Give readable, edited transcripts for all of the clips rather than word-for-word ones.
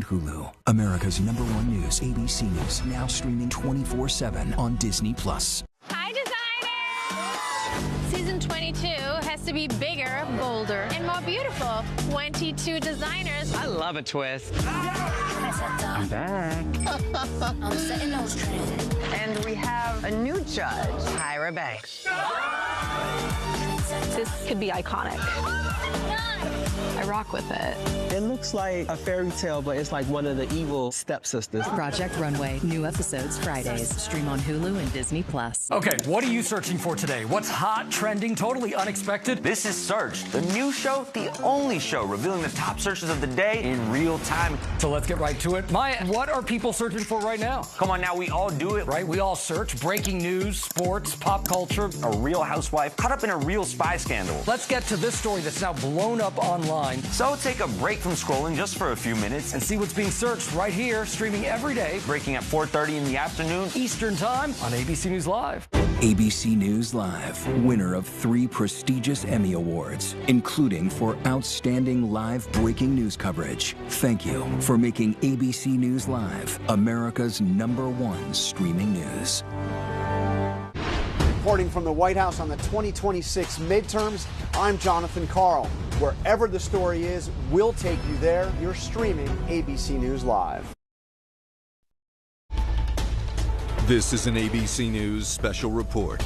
Hulu. America's #1 news, ABC News, now streaming 24/7 on Disney+. Hi, designers! Season 22 has to be bigger, bolder, and more beautiful. 22 designers. I love a twist. I'm back. I'm setting those trends. And we have a new judge, Tyra Banks. This could be iconic. I rock with it. It looks like a fairy tale, but it's like one of the evil stepsisters. Project Runway. New episodes Fridays. Stream on Hulu and Disney+. Okay, what are you searching for today? What's hot, trending, totally unexpected? This is Search, the new show, the only show revealing the top searches of the day in real time. So let's get right to it. Maya, what are people searching for right now? Come on now, we all do it. Right, we all search. Breaking news, sports, pop culture. A real housewife caught up in a real spy scandal. Let's get to this story that's now blown up online. So take a break from scrolling just for a few minutes and see what's being searched right here, streaming every day. Breaking at 4:30 in the afternoon. Eastern Time on ABC News Live. ABC News Live, winner of 3 prestigious Emmy Awards, including for outstanding live breaking news coverage. Thank you for making ABC News Live America's #1 streaming news. Reporting from the White House on the 2026 midterms, I'm Jonathan Karl. Wherever the story is, we'll take you there. You're streaming ABC News Live. This is an ABC News special report.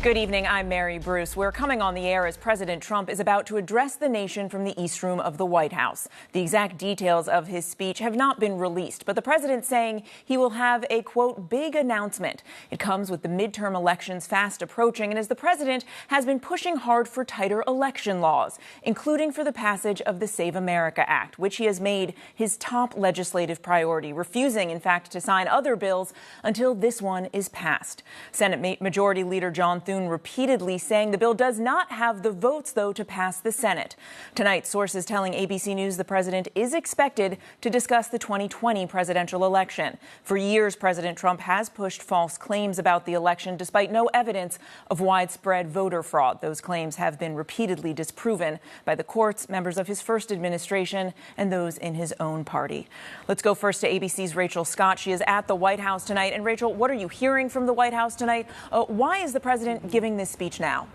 Good evening, I'm Mary Bruce. We're coming on the air as President Trump is about to address the nation from the East Room of the White House. The exact details of his speech have not been released, but the president saying he will have a, quote, big announcement. It comes with the midterm elections fast approaching, and as the president has been pushing hard for tighter election laws, including for the passage of the Save America Act, which he has made his top legislative priority, refusing, in fact, to sign other bills until this one is passed. Senate Majority Leader John Thune repeatedly saying the bill does not have the votes, though, to pass the Senate. Tonight, sources telling ABC News the president is expected to discuss the 2020 presidential election. For years, President Trump has pushed false claims about the election, despite no evidence of widespread voter fraud. Those claims have been repeatedly disproven by the courts, members of his first administration, and those in his own party. Let's go first to ABC's Rachel Scott. She is at the White House tonight. And Rachel, what are you hearing from the White House tonight? Why is the president giving this speech now?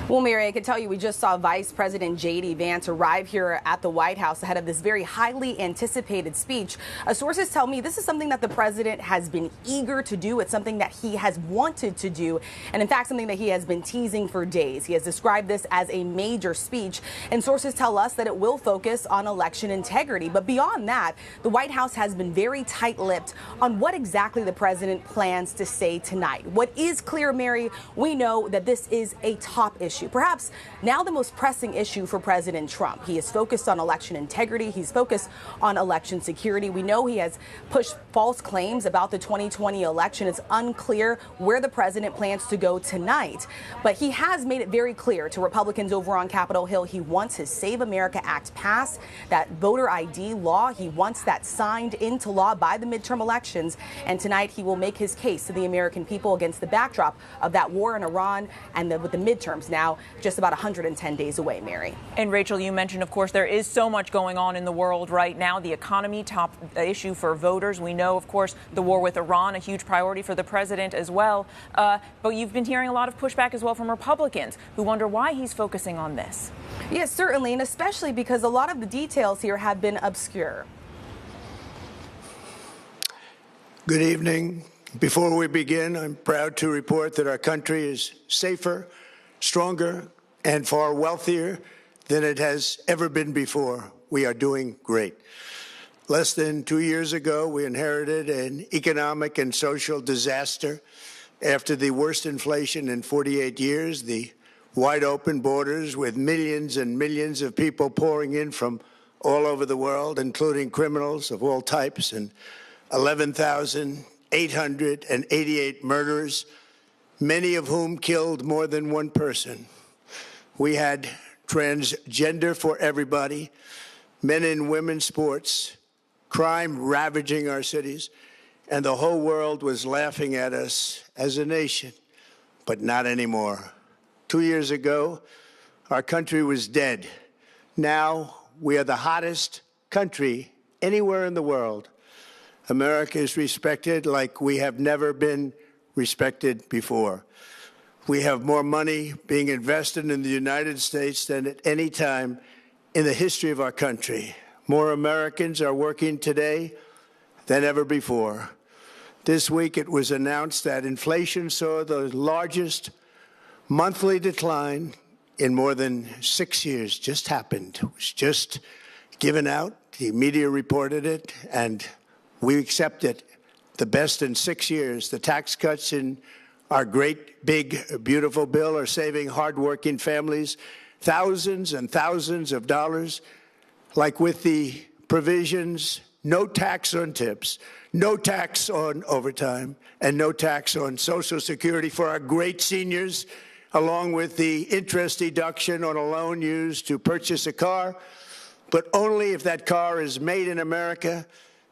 Well, Mary, I can tell you we just saw Vice President J.D. Vance arrive here at the White House ahead of this very highly anticipated speech. Sources tell me this is something that the president has been eager to do. It's something that he has wanted to do, and in fact, something that he has been teasing for days. He has described this as a major speech, and sources tell us that it will focus on election integrity. But beyond that, the White House has been very tight-lipped on what exactly the president plans to say tonight. What is clear, Mary, we know that this is a top issue. Perhaps now the most pressing issue for President Trump. He is focused on election integrity. He's focused on election security. We know he has pushed false claims about the 2020 election. It's unclear where the president plans to go tonight. But he has made it very clear to Republicans over on Capitol Hill he wants his Save America Act passed, that voter ID law. He wants that signed into law by the midterm elections. And tonight he will make his case to the American people against the backdrop of that war in Iran and with the midterms now just about 110 days away, Mary. And Rachel, you mentioned, of course, there is so much going on in the world right now. The economy, top issue for voters. We know, of course, the war with Iran, a huge priority for the president as well. But you've been hearing a lot of pushback as well from Republicans who wonder why he's focusing on this. Yes, certainly, and especially because a lot of the details here have been obscure. Good evening. Before we begin, I'm proud to report that our country is safer, stronger, and far wealthier than it has ever been before. We are doing great. Less than 2 years ago, we inherited an economic and social disaster. After the worst inflation in 48 years, the wide open borders with millions and millions of people pouring in from all over the world, including criminals of all types, and 11,888 murderers, many of whom killed more than one person. We had transgender for everybody, men and women's sports, crime ravaging our cities, and the whole world was laughing at us as a nation, but not anymore. 2 years ago, our country was dead. Now we are the hottest, country anywhere in the world, America is respected like we have never been respected before. We have more money being invested in the United States than at any time in the history of our country. More Americans are working today than ever before. This week it was announced that inflation saw the largest monthly decline in more than 6 years. Just happened. It was just given out. The media reported it, and we accept it. The best in 6 years. The tax cuts in our great, big, beautiful bill are saving hardworking families thousands and thousands of dollars, like with the provisions, no tax on tips, no tax on overtime, and no tax on Social Security for our great seniors, along with the interest deduction on a loan used to purchase a car, but only if that car is made in America,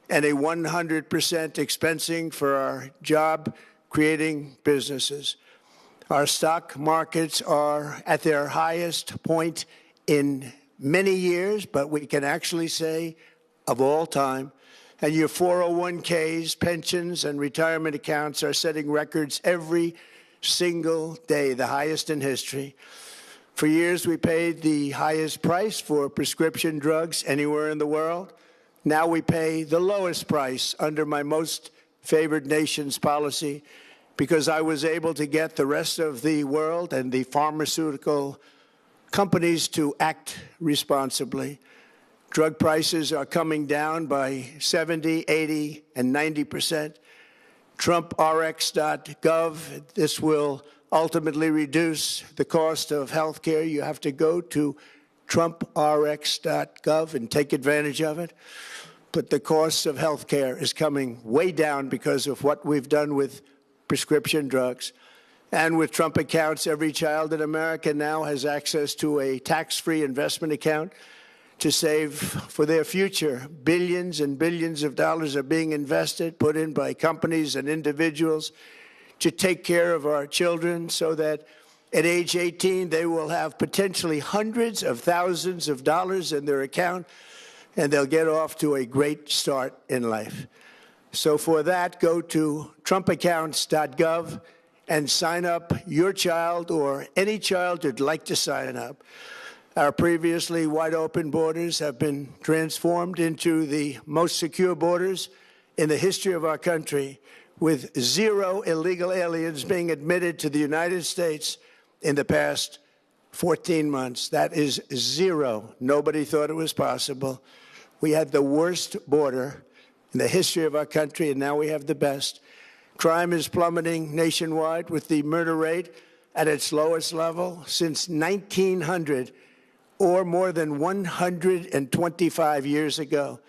and a 100% expensing for our job-creating businesses. Our stock markets are at their highest point in many years, but we can actually say of all time. And your 401ks, pensions, and retirement accounts are setting records every single day, the highest in history. For years, we paid the highest price for prescription drugs anywhere in the world. Now we pay the lowest price under my most favored nation's policy because I was able to get the rest of the world and the pharmaceutical companies to act responsibly. Drug prices are coming down by 70, 80, and 90%. TrumpRx.gov, this will ultimately reduce the cost of health care. You have to go to TrumpRx.gov and take advantage of it. But the cost of health care is coming way down because of what we've done with prescription drugs. And with Trump accounts, every child in America now has access to a tax-free investment account to save for their future. Billions and billions of dollars are being invested, put in by companies and individuals to take care of our children so that at age 18, they will have potentially hundreds of thousands of dollars in their account, and they'll get off to a great start in life. So for that, go to TrumpAccounts.gov and sign up your child or any child who'd like to sign up. Our previously wide-open borders have been transformed into the most secure borders in the history of our country, with 0 illegal aliens being admitted to the United States in the past 14 months. That is 0. Nobody thought it was possible. We had the worst border in the history of our country, and now we have the best. Crime is plummeting nationwide, with the murder rate at its lowest level since 1900, or more than 125 years ago.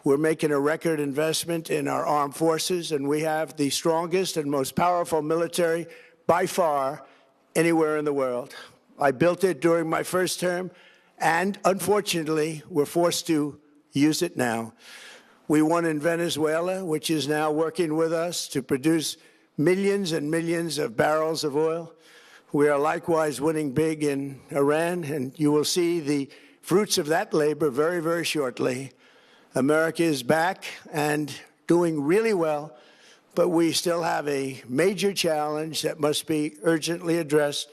We're making a record investment in our armed forces, and we have the strongest and most powerful military by far anywhere in the world. I built it during my first term, and unfortunately, we're forced to use it now. We won in Venezuela, which is now working with us to produce millions and millions of barrels of oil. We are likewise winning big in Iran, and you will see the fruits of that labor very, very shortly. America is back and doing really well, but we still have a major challenge that must be urgently addressed,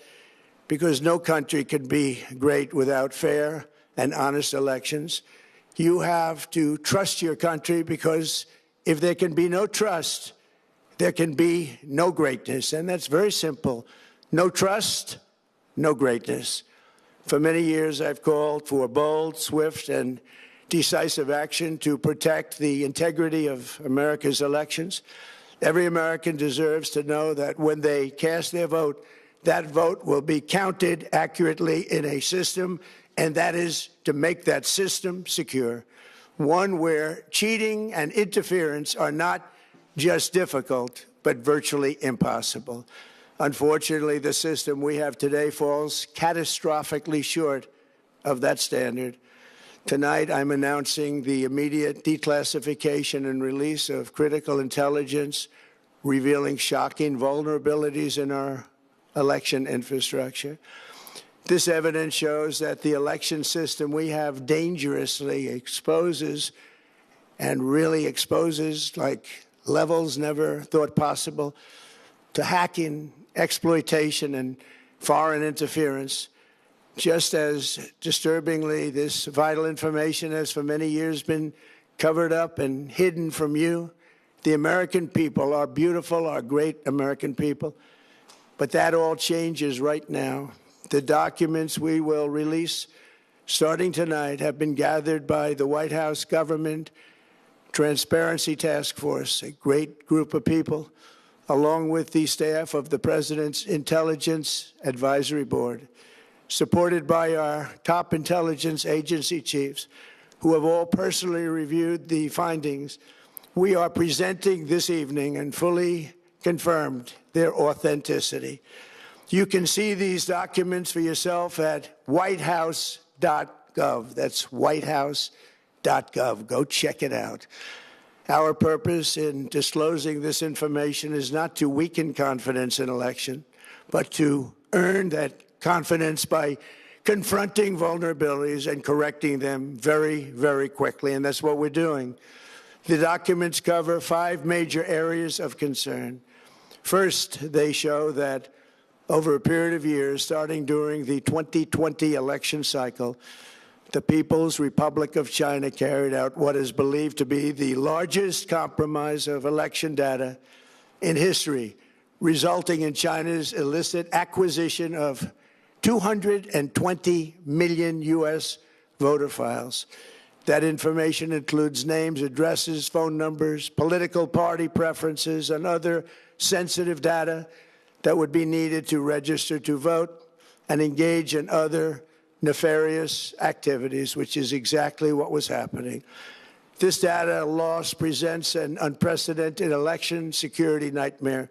because no country can be great without fair and honest elections. You have to trust your country, because if there can be no trust, there can be no greatness. And that's very simple. No trust, no greatness. For many years, I've called for bold, swift, and decisive action to protect the integrity of America's elections. Every American deserves to know that when they cast their vote, that vote will be counted accurately in a system, and that is to make that system secure, one where cheating and interference are not just difficult, but virtually impossible. Unfortunately, the system we have today falls catastrophically short of that standard. Tonight, I'm announcing the immediate declassification and release of critical intelligence revealing shocking vulnerabilities in our election infrastructure. This evidence shows that the election system we have dangerously exposes and really exposes like levels never thought possible to hacking, exploitation, and foreign interference. Just as disturbingly, this vital information has for many years been covered up and hidden from you, the American people, our beautiful, our great American people. But that all changes right now. The documents we will release starting tonight have been gathered by the White House Government Transparency Task Force, a great group of people, along with the staff of the President's Intelligence Advisory Board, supported by our top intelligence agency chiefs, who have all personally reviewed the findings. We are presenting this evening and fully confirmed their authenticity. You can see these documents for yourself at whitehouse.gov. That's whitehouse.gov. Go check it out. Our purpose in disclosing this information is not to weaken confidence in election, but to earn that confidence by confronting vulnerabilities and correcting them very, very quickly. And that's what we're doing. The documents cover 5 major areas of concern. First, they show that over a period of years, starting during the 2020 election cycle, the People's Republic of China carried out what is believed to be the largest compromise of election data in history, resulting in China's illicit acquisition of 220 million U.S. voter files. That information includes names, addresses, phone numbers, political party preferences, and other sensitive data that would be needed to register to vote and engage in other nefarious activities, which is exactly what was happening. This data loss presents an unprecedented election security nightmare.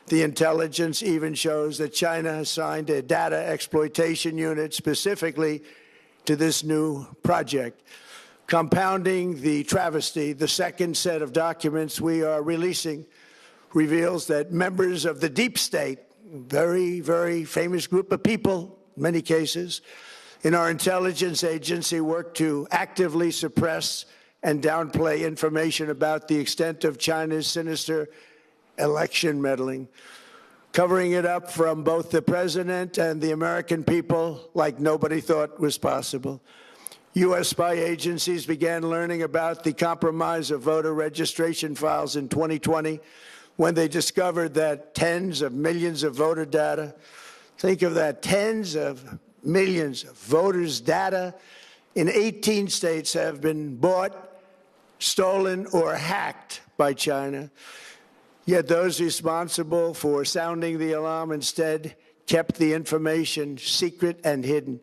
The intelligence even shows that China has signed a data exploitation unit specifically to this new project. Compounding the travesty, the second set of documents we are releasing reveals that members of the deep state, very, very famous group of people, in many cases, in our intelligence agency work to actively suppress and downplay information about the extent of China's sinister election meddling, covering it up from both the president and the American people like nobody thought was possible. U.S. spy agencies began learning about the compromise of voter registration files in 2020 when they discovered that tens of millions of voter data, think of that, tens of millions of voters' data in 18 states have been bought, stolen, or hacked by China. Yet those responsible for sounding the alarm instead kept the information secret and hidden.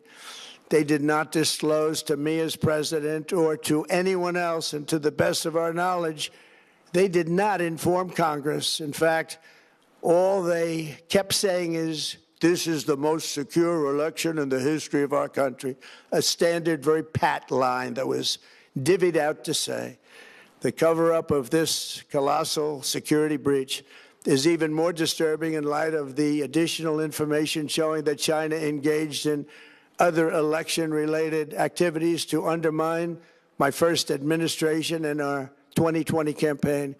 They did not disclose to me as president or to anyone else, and to the best of our knowledge, they did not inform Congress. In fact, all they kept saying is, this is the most secure election in the history of our country, a standard, very pat line that was divvied out to say. The cover-up of this colossal security breach is even more disturbing in light of the additional information showing that China engaged in other election-related activities to undermine my first administration and our 2020 campaign.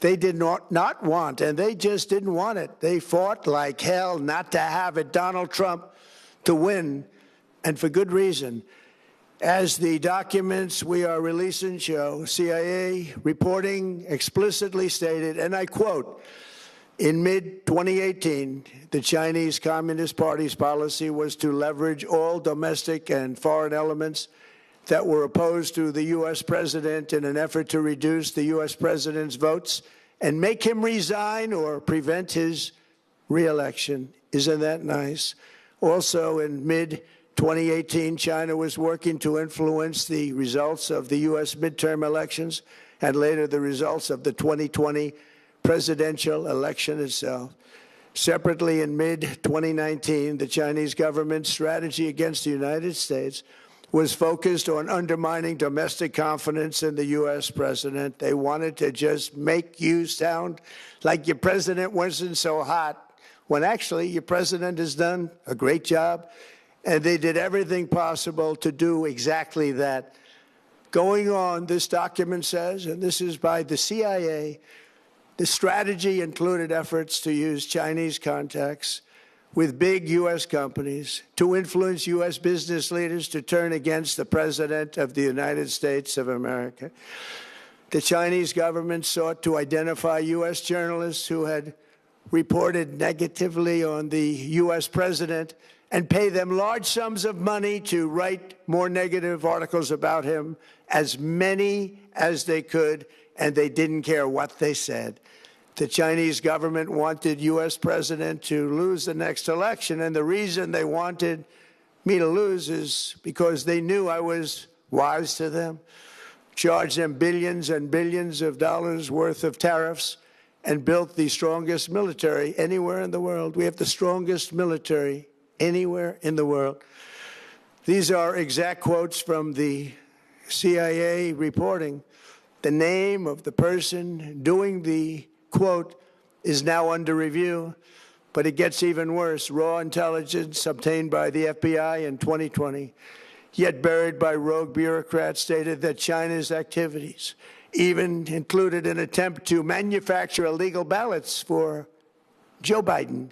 They did not want, and they just didn't want it. They fought like hell not to have it, Donald Trump, to win, and for good reason. As the documents we are releasing show, CIA reporting explicitly stated, and I quote, in mid-2018, the Chinese Communist Party's policy was to leverage all domestic and foreign elements that were opposed to the U.S. president in an effort to reduce the U.S. president's votes and make him resign or prevent his re-election. Isn't that nice? Also, in mid-2018, China was working to influence the results of the U.S. midterm elections and later the results of the 2020 presidential election itself. Separately, in mid-2019, the Chinese government's strategy against the United States was focused on undermining domestic confidence in the U.S. president. They wanted to just make you sound like your president wasn't so hot, when actually your president has done a great job and they did everything possible to do exactly that. Going on, this document says, and this is by the CIA, the strategy included efforts to use Chinese contacts with big U.S. companies to influence U.S. business leaders to turn against the President of the United States of America. The Chinese government sought to identify U.S. journalists who had reported negatively on the U.S. president and pay them large sums of money to write more negative articles about him, as many as they could, and they didn't care what they said. The Chinese government wanted U.S. president to lose the next election, and the reason they wanted me to lose is because they knew I was wise to them, charged them billions and billions of dollars worth of tariffs, and built the strongest military anywhere in the world. We have the strongest military anywhere in the world. These are exact quotes from the CIA reporting. The name of the person doing the quote is now under review, but it gets even worse. Raw intelligence obtained by the FBI in 2020, yet buried by rogue bureaucrats, stated that China's activities even included an attempt to manufacture illegal ballots for Joe Biden.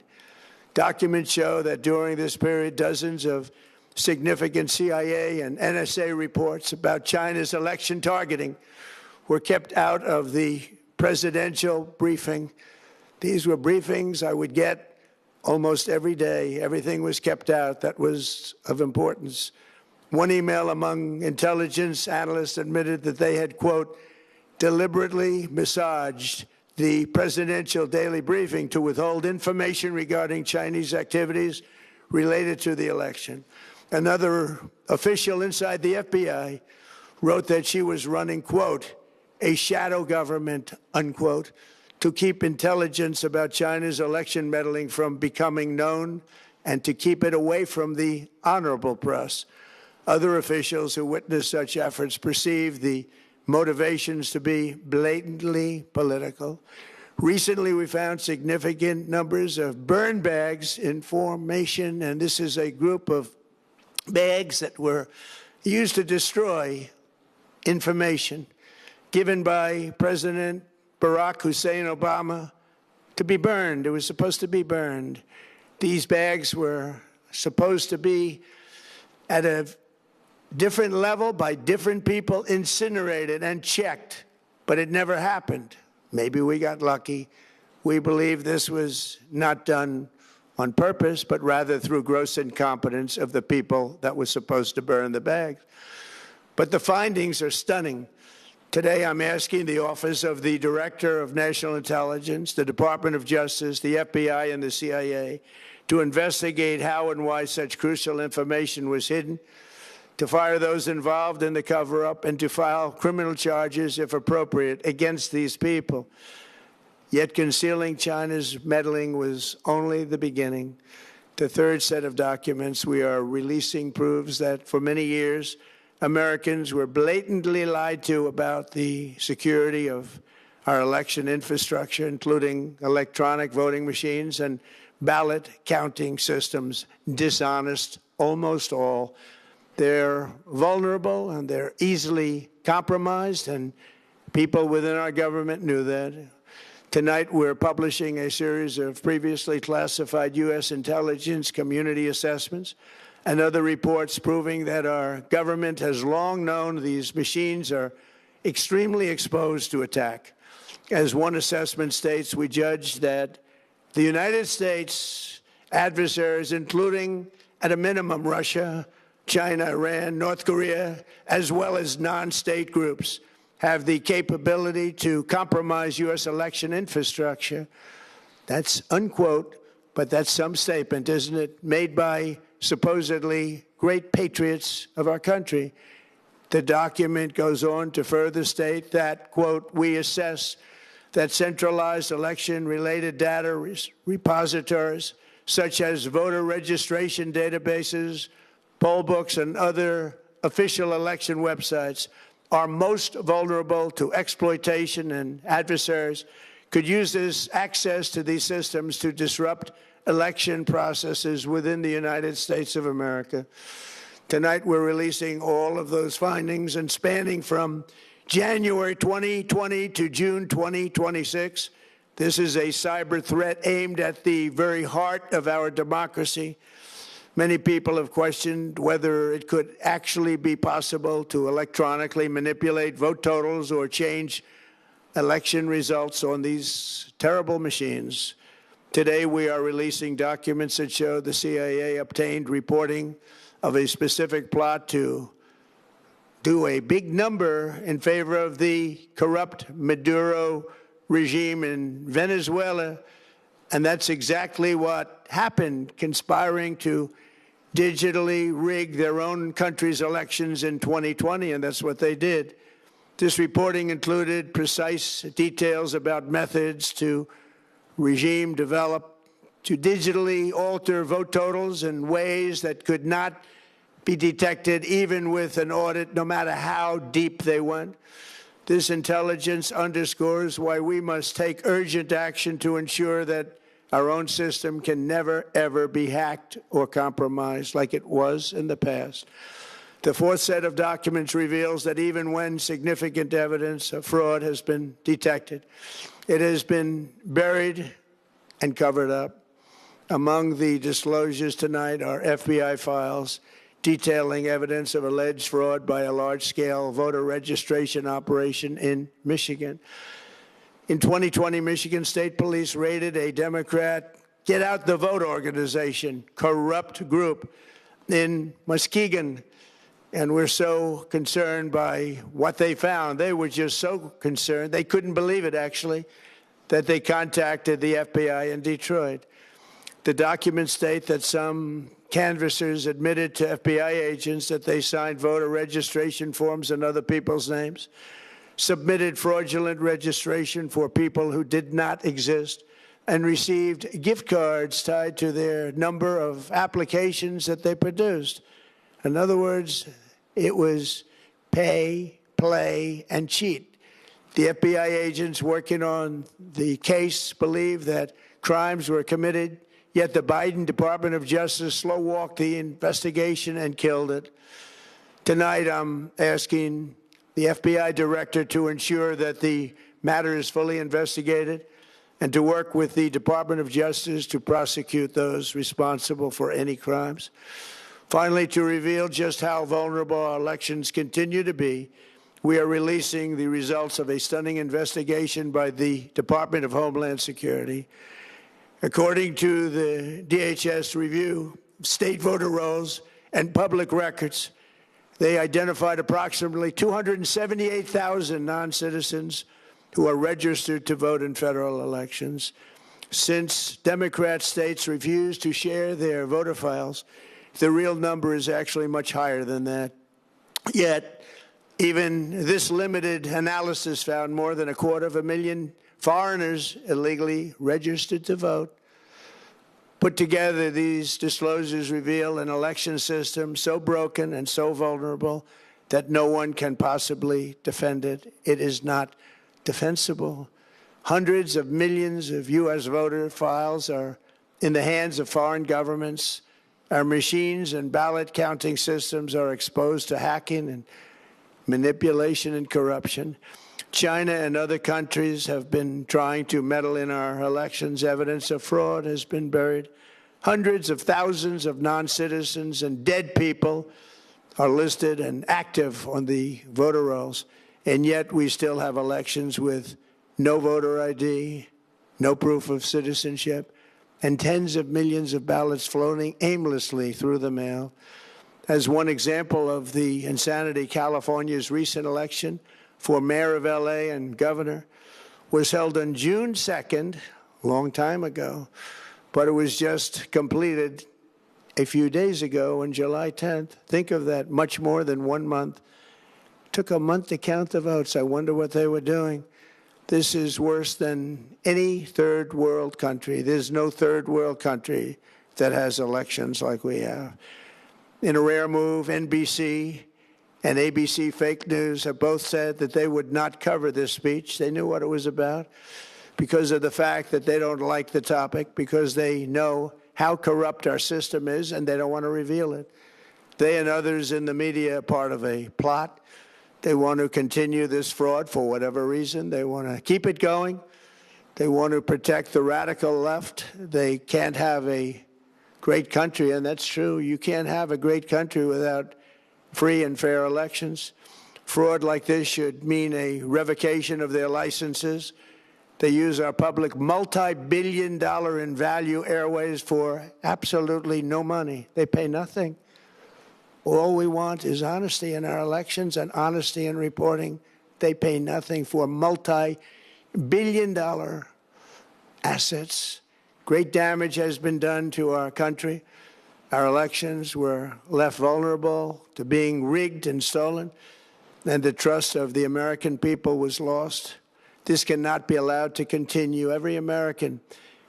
Documents show that during this period, dozens of significant CIA and NSA reports about China's election targeting were kept out of the presidential briefing. These were briefings I would get almost every day. Everything was kept out that was of importance. One email among intelligence analysts admitted that they had, quote, deliberately massaged the presidential daily briefing to withhold information regarding Chinese activities related to the election. Another official inside the FBI wrote that she was running, quote, a shadow government, unquote, to keep intelligence about China's election meddling from becoming known and to keep it away from the honorable press. Other officials who witnessed such efforts perceived the motivations to be blatantly political. Recently, we found significant numbers of burn bags in formation, and this is a group of bags that were used to destroy information given by President Barack Hussein Obama to be burned. It was supposed to be burned. These bags were supposed to be at a different level by different people, incinerated and checked, but it never happened. Maybe we got lucky. We believe this was not done on purpose, but rather through gross incompetence of the people that was supposed to burn the bags. But the findings are stunning. Today, I'm asking the Office of the Director of National Intelligence, the Department of Justice, the FBI, and the CIA to investigate how and why such crucial information was hidden, to fire those involved in the cover-up, and to file criminal charges, if appropriate, against these people. Yet concealing China's meddling was only the beginning. The third set of documents we are releasing proves that for many years, Americans were blatantly lied to about the security of our election infrastructure, including electronic voting machines and ballot counting systems. Dishonest, almost all. They're vulnerable and they're easily compromised, and people within our government knew that. Tonight, we're publishing a series of previously classified U.S. intelligence community assessments and other reports proving that our government has long known these machines are extremely exposed to attack. As one assessment states, we judged that the United States adversaries, including at a minimum Russia, China, Iran, North Korea, as well as non-state groups, have the capability to compromise U.S. election infrastructure. That's unquote, but that's some statement, isn't it? Made by supposedly great patriots of our country. The document goes on to further state that, quote, we assess that centralized election-related data repositories, such as voter registration databases, poll books, and other official election websites, are most vulnerable to exploitation, and adversaries could use this access to these systems to disrupt election processes within the United States of America. Tonight, we're releasing all of those findings, and spanning from January 2020 to June 2026, this is a cyber threat aimed at the very heart of our democracy. Many people have questioned whether it could actually be possible to electronically manipulate vote totals or change election results on these terrible machines. Today, we are releasing documents that show the CIA obtained reporting of a specific plot to do a big number in favor of the corrupt Maduro regime in Venezuela. And that's exactly what happened, conspiring to digitally rig their own country's elections in 2020, and that's what they did. This reporting included precise details about methods to regime develop to digitally alter vote totals in ways that could not be detected even with an audit, no matter how deep they went. This intelligence underscores why we must take urgent action to ensure that our own system can never, ever be hacked or compromised like it was in the past. The fourth set of documents reveals that even when significant evidence of fraud has been detected, it has been buried and covered up. Among the disclosures tonight are FBI files detailing evidence of alleged fraud by a large-scale voter registration operation in Michigan. In 2020, Michigan State Police raided a Democrat Get Out the Vote organization, corrupt group in Muskegon. And we're so concerned by what they found. They were just so concerned, they couldn't believe it, actually, that they contacted the FBI in Detroit. The documents state that some canvassers admitted to FBI agents that they signed voter registration forms in other people's names, submitted fraudulent registration for people who did not exist, and received gift cards tied to their number of applications that they produced. In other words, it was pay, play, and cheat. The FBI agents working on the case believe that crimes were committed, yet the Biden Department of Justice slow-walked the investigation and killed it. Tonight, I'm asking the FBI director to ensure that the matter is fully investigated and to work with the Department of Justice to prosecute those responsible for any crimes. Finally, to reveal just how vulnerable our elections continue to be, we are releasing the results of a stunning investigation by the Department of Homeland Security. According to the DHS review, state voter rolls and public records, they identified approximately 278,000 non-citizens who are registered to vote in federal elections. Since Democrat states refuse to share their voter files, the real number is actually much higher than that. Yet, even this limited analysis found more than 250,000 foreigners illegally registered to vote. Put together, these disclosures reveal an election system so broken and so vulnerable that no one can possibly defend it. It is not defensible. Hundreds of millions of U.S. voter files are in the hands of foreign governments. Our machines and ballot counting systems are exposed to hacking and manipulation and corruption. China and other countries have been trying to meddle in our elections. Evidence of fraud has been buried. Hundreds of thousands of non-citizens and dead people are listed and active on the voter rolls, and yet we still have elections with no voter ID, no proof of citizenship, and tens of millions of ballots floating aimlessly through the mail. As one example of the insanity, California's recent election for mayor of L.A. and governor was held on June 2nd, a long time ago, but it was just completed a few days ago on July 10th. Think of that, much more than 1 month. It took a month to count the votes. I wonder what they were doing. This is worse than any third world country. There's no third world country that has elections like we have. In a rare move, NBC and ABC Fake News have both said that they would not cover this speech. They knew what it was about. because of the fact that they don't like the topic, because they know how corrupt our system is and they don't want to reveal it. They and others in the media are part of a plot. They want to continue this fraud for whatever reason. They want to keep it going. They want to protect the radical left. They can't have a great country, and that's true. You can't have a great country without free and fair elections. Fraud like this should mean a revocation of their licenses. They use our public multi-billion-dollar in value airways for absolutely no money. They pay nothing. All we want is honesty in our elections and honesty in reporting. They pay nothing for multi-billion-dollar assets. Great damage has been done to our country. Our elections were left vulnerable to being rigged and stolen, and the trust of the American people was lost. This cannot be allowed to continue. Every American,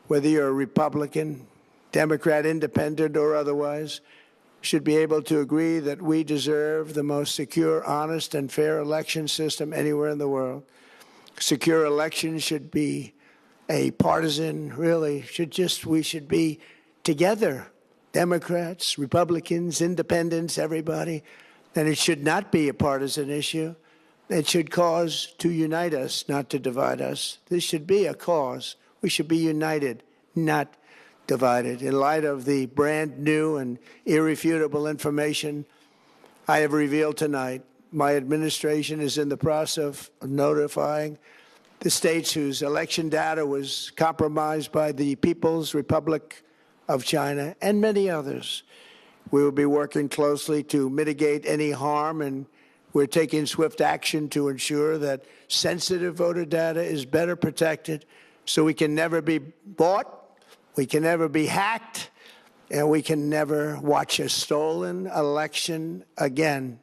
whether you're a Republican, Democrat, Independent, or otherwise, should be able to agree that we deserve the most secure, honest, and fair election system anywhere in the world. Secure elections should be a partisan, really, we should be together, Democrats, Republicans, Independents, everybody, and it should not be a partisan issue. It should cause to unite us, not to divide us. This should be a cause. We should be united, not divided. In light of the brand new and irrefutable information I have revealed tonight, my administration is in the process of notifying the states whose election data was compromised by the People's Republic of China and many others. We will be working closely to mitigate any harm, and we're taking swift action to ensure that sensitive voter data is better protected so we can never be bought, we can never be hacked, and we can never watch a stolen election again.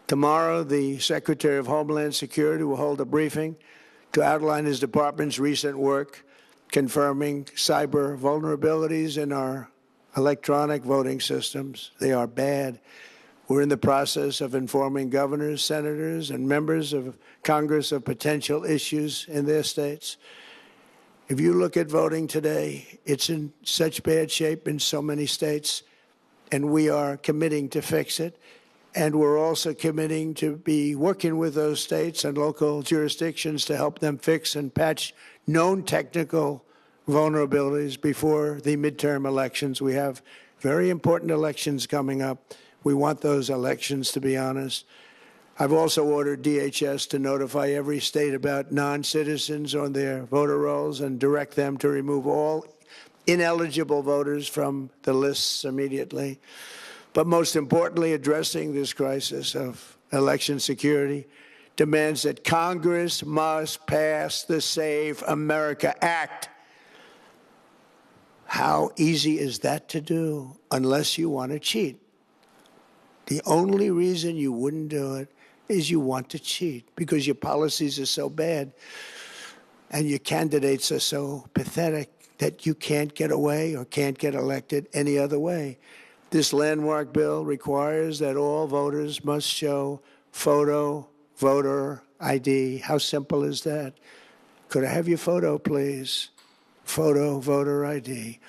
Tomorrow, the Secretary of Homeland Security will hold a briefing to outline his department's recent work confirming cyber vulnerabilities in our electronic voting systems. They are bad. We're in the process of informing governors, senators, and members of Congress of potential issues in their states. If you look at voting today, it's in such bad shape in so many states, and we are committing to fix it. And we're also committing to be working with those states and local jurisdictions to help them fix and patch known technical vulnerabilities before the midterm elections. We have very important elections coming up. We want those elections to be honest. I've also ordered DHS to notify every state about non-citizens on their voter rolls and direct them to remove all ineligible voters from the lists immediately. But most importantly, addressing this crisis of election security demands that Congress must pass the Save America Act. How easy is that to do unless you want to cheat? The only reason you wouldn't do it is you want to cheat because your policies are so bad and your candidates are so pathetic that you can't get away or can't get elected any other way. This landmark bill requires that all voters must show photo voter ID. How simple is that? Could I have your photo, please? Photo voter ID.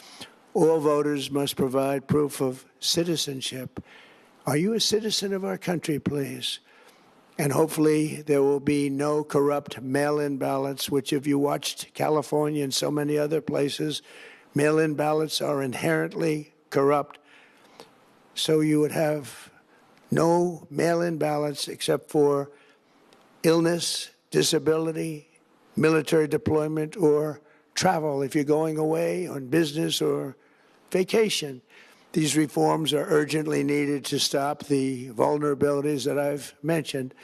All voters must provide proof of citizenship. Are you a citizen of our country, please? And hopefully there will be no corrupt mail-in ballots, which if you watched California and so many other places, mail-in ballots are inherently corrupt. So you would have no mail-in ballots except for illness, disability, military deployment, or travel if you're going away on business or vacation. These reforms are urgently needed to stop the vulnerabilities that I've mentioned.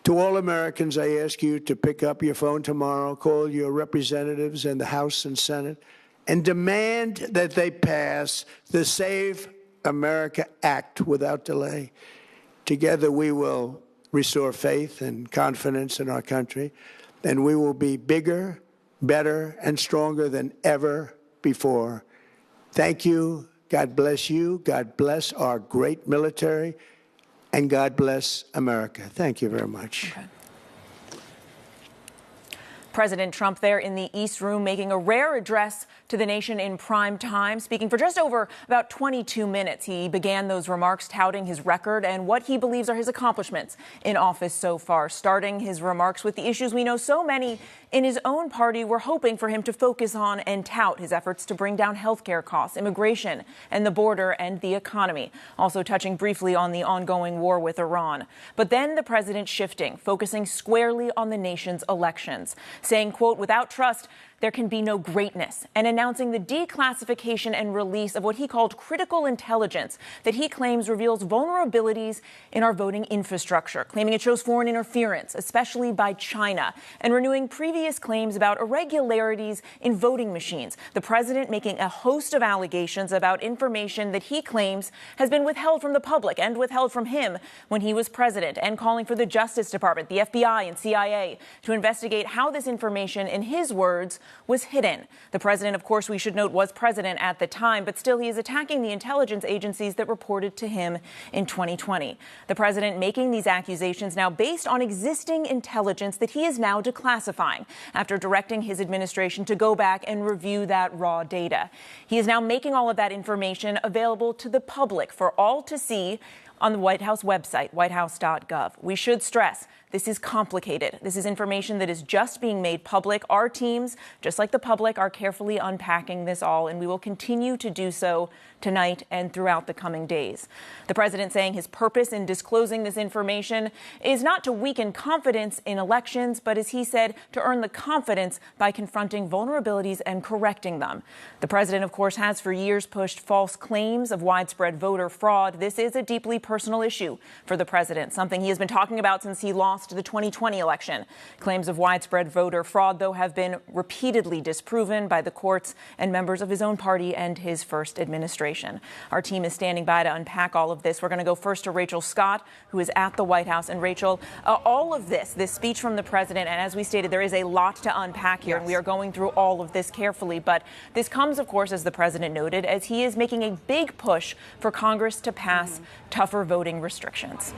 To all Americans, I ask you to pick up your phone tomorrow, call your representatives in the House and Senate, and demand that they pass the Save America Act without delay. Together we will restore faith and confidence in our country, and we will be bigger, better, and stronger than ever before. Thank you. God bless you. God bless our great military, and God bless America. Thank you very much. Okay. President Trump there in the East Room making a rare address to the nation in prime time, speaking for just over about 22 minutes. He began those remarks touting his record and what he believes are his accomplishments in office so far, starting his remarks with the issues we know so many in his own party were hoping for him to focus on and tout: his efforts to bring down health care costs, immigration and the border and the economy. Also touching briefly on the ongoing war with Iran. But then the president shifting, focusing squarely on the nation's elections, saying, quote, "Without trust, there can be no greatness," and announcing the declassification and release of what he called critical intelligence that he claims reveals vulnerabilities in our voting infrastructure, claiming it shows foreign interference, especially by China, and renewing previous claims about irregularities in voting machines. The president making a host of allegations about information that he claims has been withheld from the public and withheld from him when he was president, and calling for the Justice Department, the FBI and CIA to investigate how this information, in his words, was hidden. The president, of course, we should note, was president at the time, but still he is attacking the intelligence agencies that reported to him in 2020. The president making these accusations now based on existing intelligence that he is now declassifying after directing his administration to go back and review that raw data. He is now making all of that information available to the public for all to see on the White House website, whitehouse.gov. We should stress this is complicated. This is information that is just being made public. Our teams, just like the public, are carefully unpacking this all, and we will continue to do so tonight and throughout the coming days. The president saying his purpose in disclosing this information is not to weaken confidence in elections, but, as he said, to earn the confidence by confronting vulnerabilities and correcting them. The president, of course, has for years pushed false claims of widespread voter fraud. This is a deeply personal issue for the president, something he has been talking about since he lost the 2020 election. Claims of widespread voter fraud, though, have been repeatedly disproven by the courts and members of his own party and his first administration. Our team is standing by to unpack all of this. We're going to go first to Rachel Scott, who is at the White House. And Rachel, all of this speech from the president, and as we stated, there is a lot to unpack here, and we are going through all of this carefully. But this comes, of course, as the president noted, as he is making a big push for Congress to pass tougher voting restrictions.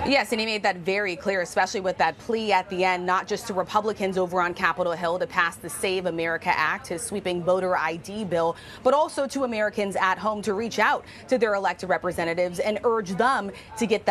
Yes, and he made that very clear, especially with that plea at the end, not just to Republicans over on Capitol Hill to pass the Save America Act, his sweeping voter ID bill, but also to Americans at home to reach out to their elected representatives and urge them to get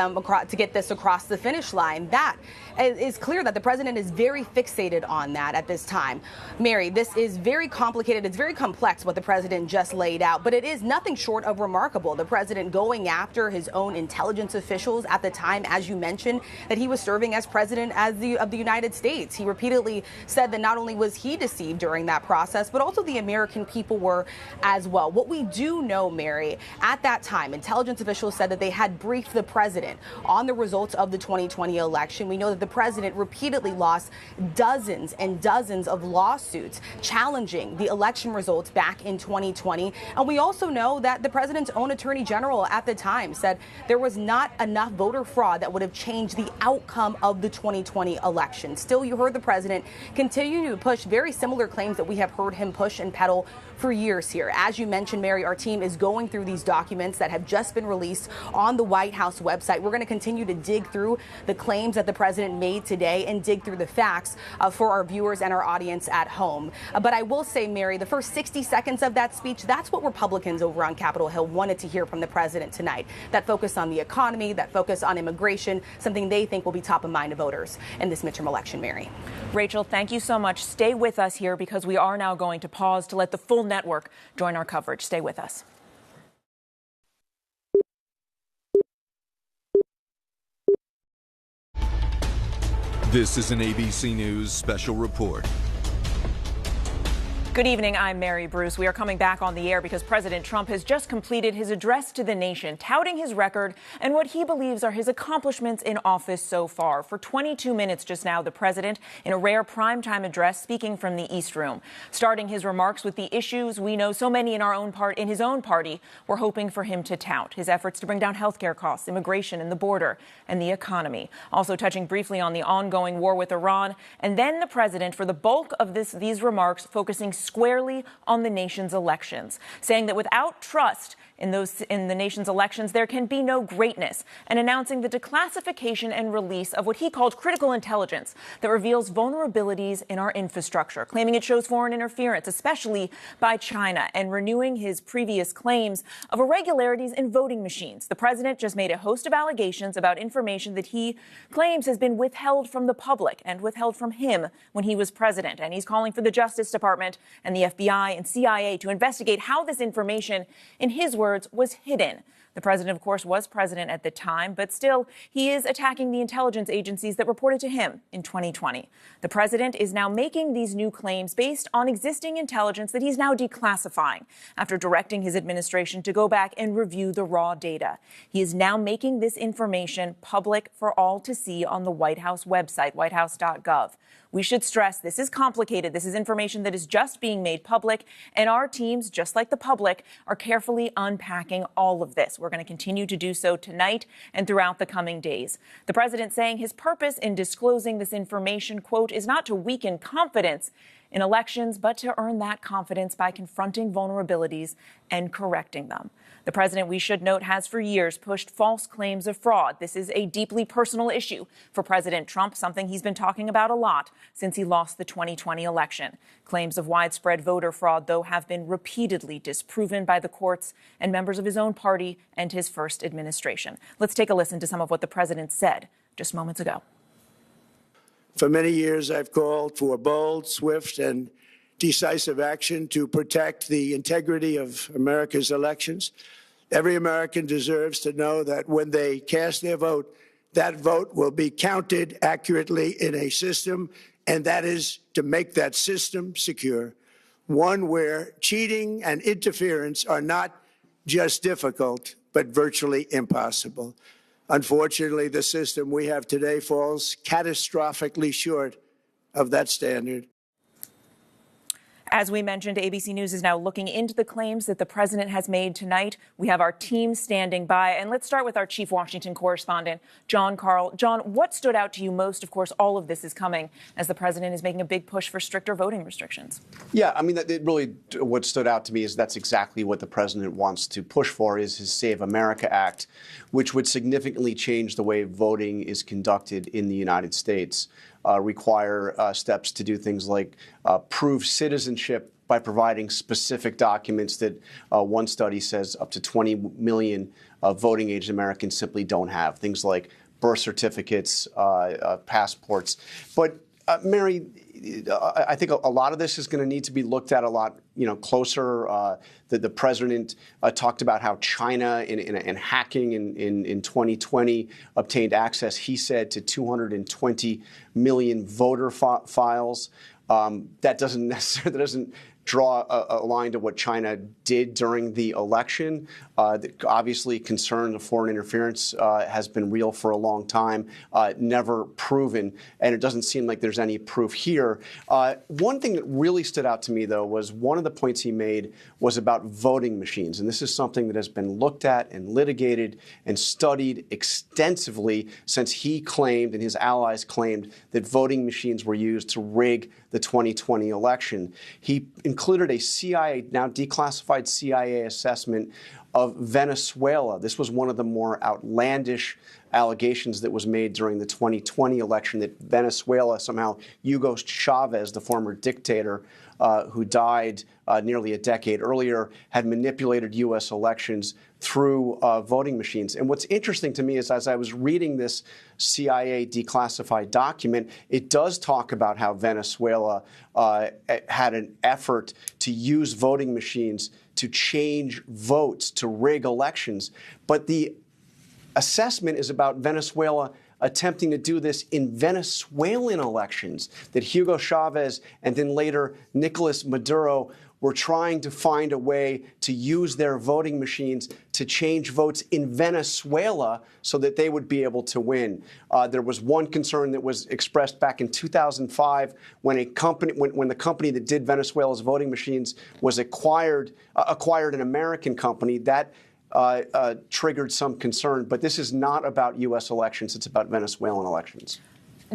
this across the finish line. That is clear that the president is very fixated on that at this time. Mary, this is very complicated. It's very complex what the president just laid out, but it is nothing short of remarkable. The president going after his own intelligence officials at the time, as you mentioned, that he was serving as president of the United States. He repeatedly said that not only was he deceived during that process, but also the American people were as well. What we do know, Mary, at that time, intelligence officials said that they had briefed the president on the results of the 2020 election. We know that the president repeatedly lost dozens and dozens of lawsuits challenging the election results back in 2020. And we also know that the president's own attorney general at the time said there was not enough voter fraud that would have changed the outcome of the 2020 election. Still, you heard the president continue to push very similar claims that we have heard him push and peddle for years here. As you mentioned, Mary, our team is going through these documents that have just been released on the White House website. We're going to continue to dig through the claims that the president made today and dig through the facts for our viewers and our audience at home. But I will say, Mary, the first 60 seconds of that speech, that's what Republicans over on Capitol Hill wanted to hear from the president tonight. That focus on the economy, that focus on immigration, something they think will be top of mind to voters in this midterm election, Mary. Rachel, thank you so much. Stay with us here because we are now going to pause to let the full network join our coverage. Stay with us. This is an ABC News special report. Good evening. I'm Mary Bruce. We are coming back on the air because President Trump has just completed his address to the nation, touting his record and what he believes are his accomplishments in office so far. For 22 minutes just now, the president, in a rare primetime address, speaking from the East Room, starting his remarks with the issues we know so many in his own party were hoping for him to tout: his efforts to bring down health care costs, immigration and the border, and the economy. Also touching briefly on the ongoing war with Iran, and then the president, for the bulk of these remarks, focusing squarely on the nation's elections, saying that without trust in the nation's elections, there can be no greatness, and announcing the declassification and release of what he called critical intelligence that reveals vulnerabilities in our infrastructure, claiming it shows foreign interference, especially by China, and renewing his previous claims of irregularities in voting machines. The president just made a host of allegations about information that he claims has been withheld from the public and withheld from him when he was president. And he's calling for the Justice Department and the FBI and CIA to investigate how this information, in his words, was hidden. The president, of course, was president at the time, but still, he is attacking the intelligence agencies that reported to him in 2020. The president is now making these new claims based on existing intelligence that he's now declassifying after directing his administration to go back and review the raw data. He is now making this information public for all to see on the White House website, whitehouse.gov. We should stress this is complicated. This is information that is just being made public, and our teams, just like the public, are carefully unpacking all of this. We're going to continue to do so tonight and throughout the coming days. The president saying his purpose in disclosing this information, quote, is not to weaken confidence in elections, but to earn that confidence by confronting vulnerabilities and correcting them. The president, we should note, has for years pushed false claims of fraud. This is a deeply personal issue for President Trump, something he's been talking about a lot since he lost the 2020 election. Claims of widespread voter fraud, though, have been repeatedly disproven by the courts and members of his own party and his first administration. Let's take a listen to some of what the president said just moments ago. For many years, I've called for bold, swift, and decisive action to protect the integrity of America's elections. Every American deserves to know that when they cast their vote, that vote will be counted accurately in a system, and that is to make that system secure, one where cheating and interference are not just difficult, but virtually impossible. Unfortunately, the system we have today falls catastrophically short of that standard. As we mentioned, ABC News is now looking into the claims that the president has made tonight. We have our team standing by. And let's start with our chief Washington correspondent, John Carl. John, what stood out to you most? Of course, all of this is coming as the president is making a big push for stricter voting restrictions. Yeah, I mean, what stood out to me is that's exactly what the president wants to push for, is his Save America Act, which would significantly change the way voting is conducted in the United States. Require steps to do things like prove citizenship by providing specific documents that one study says up to 20 million voting-age Americans simply don't have, things like birth certificates, passports. But Mary, I think a lot of this is going to need to be looked at a lot, closer. The president talked about how China and hacking in 2020 obtained access, he said, to 220 million voter files. That doesn't draw a line to what China did during the election. Obviously, concern of foreign interference has been real for a long time, never proven, and it doesn't seem like there's any proof here. One thing that really stood out to me, though, was one of the points he made was about voting machines, and this is something that has been looked at and litigated and studied extensively since he claimed and his allies claimed that voting machines were used to rig the 2020 election. He included a CIA, now declassified CIA assessment of Venezuela. This was one of the more outlandish allegations that was made during the 2020 election, that Venezuela, somehow Hugo Chavez, the former dictator who died nearly a decade earlier, had manipulated U.S. elections through voting machines. And what's interesting to me is, as I was reading this CIA declassified document, it does talk about how Venezuela had an effort to use voting machines to change votes, to rig elections. But the assessment is about Venezuela attempting to do this in Venezuelan elections, that Hugo Chavez and then later Nicolas Maduro were trying to find a way to use their voting machines to change votes in Venezuela so that they would be able to win. There was one concern that was expressed back in 2005 when the company that did Venezuela's voting machines was acquired an American company. That triggered some concern, but this is not about U.S. elections. It's about Venezuelan elections.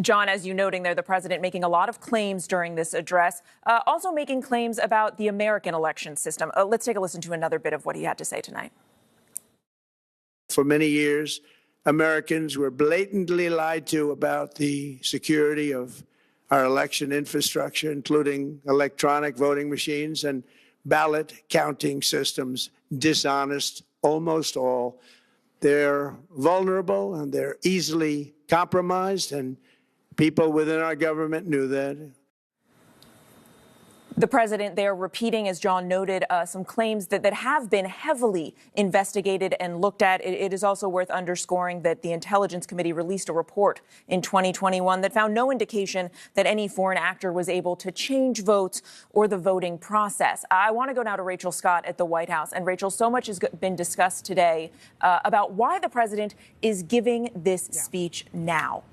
John, as you noting there, the president making a lot of claims during this address, also making claims about the American election system. Let's take a listen to another bit of what he had to say tonight. For many years, Americans were blatantly lied to about the security of our election infrastructure, including electronic voting machines and ballot counting systems, dishonest, almost all. They're vulnerable and they're easily compromised, and people within our government knew that. The president there repeating, as John noted, some claims that have been heavily investigated and looked at. It is also worth underscoring that the Intelligence Committee released a report in 2021 that found no indication that any foreign actor was able to change votes or the voting process. I want to go now to Rachel Scott at the White House. And Rachel, so much has been discussed today about why the president is giving this speech now.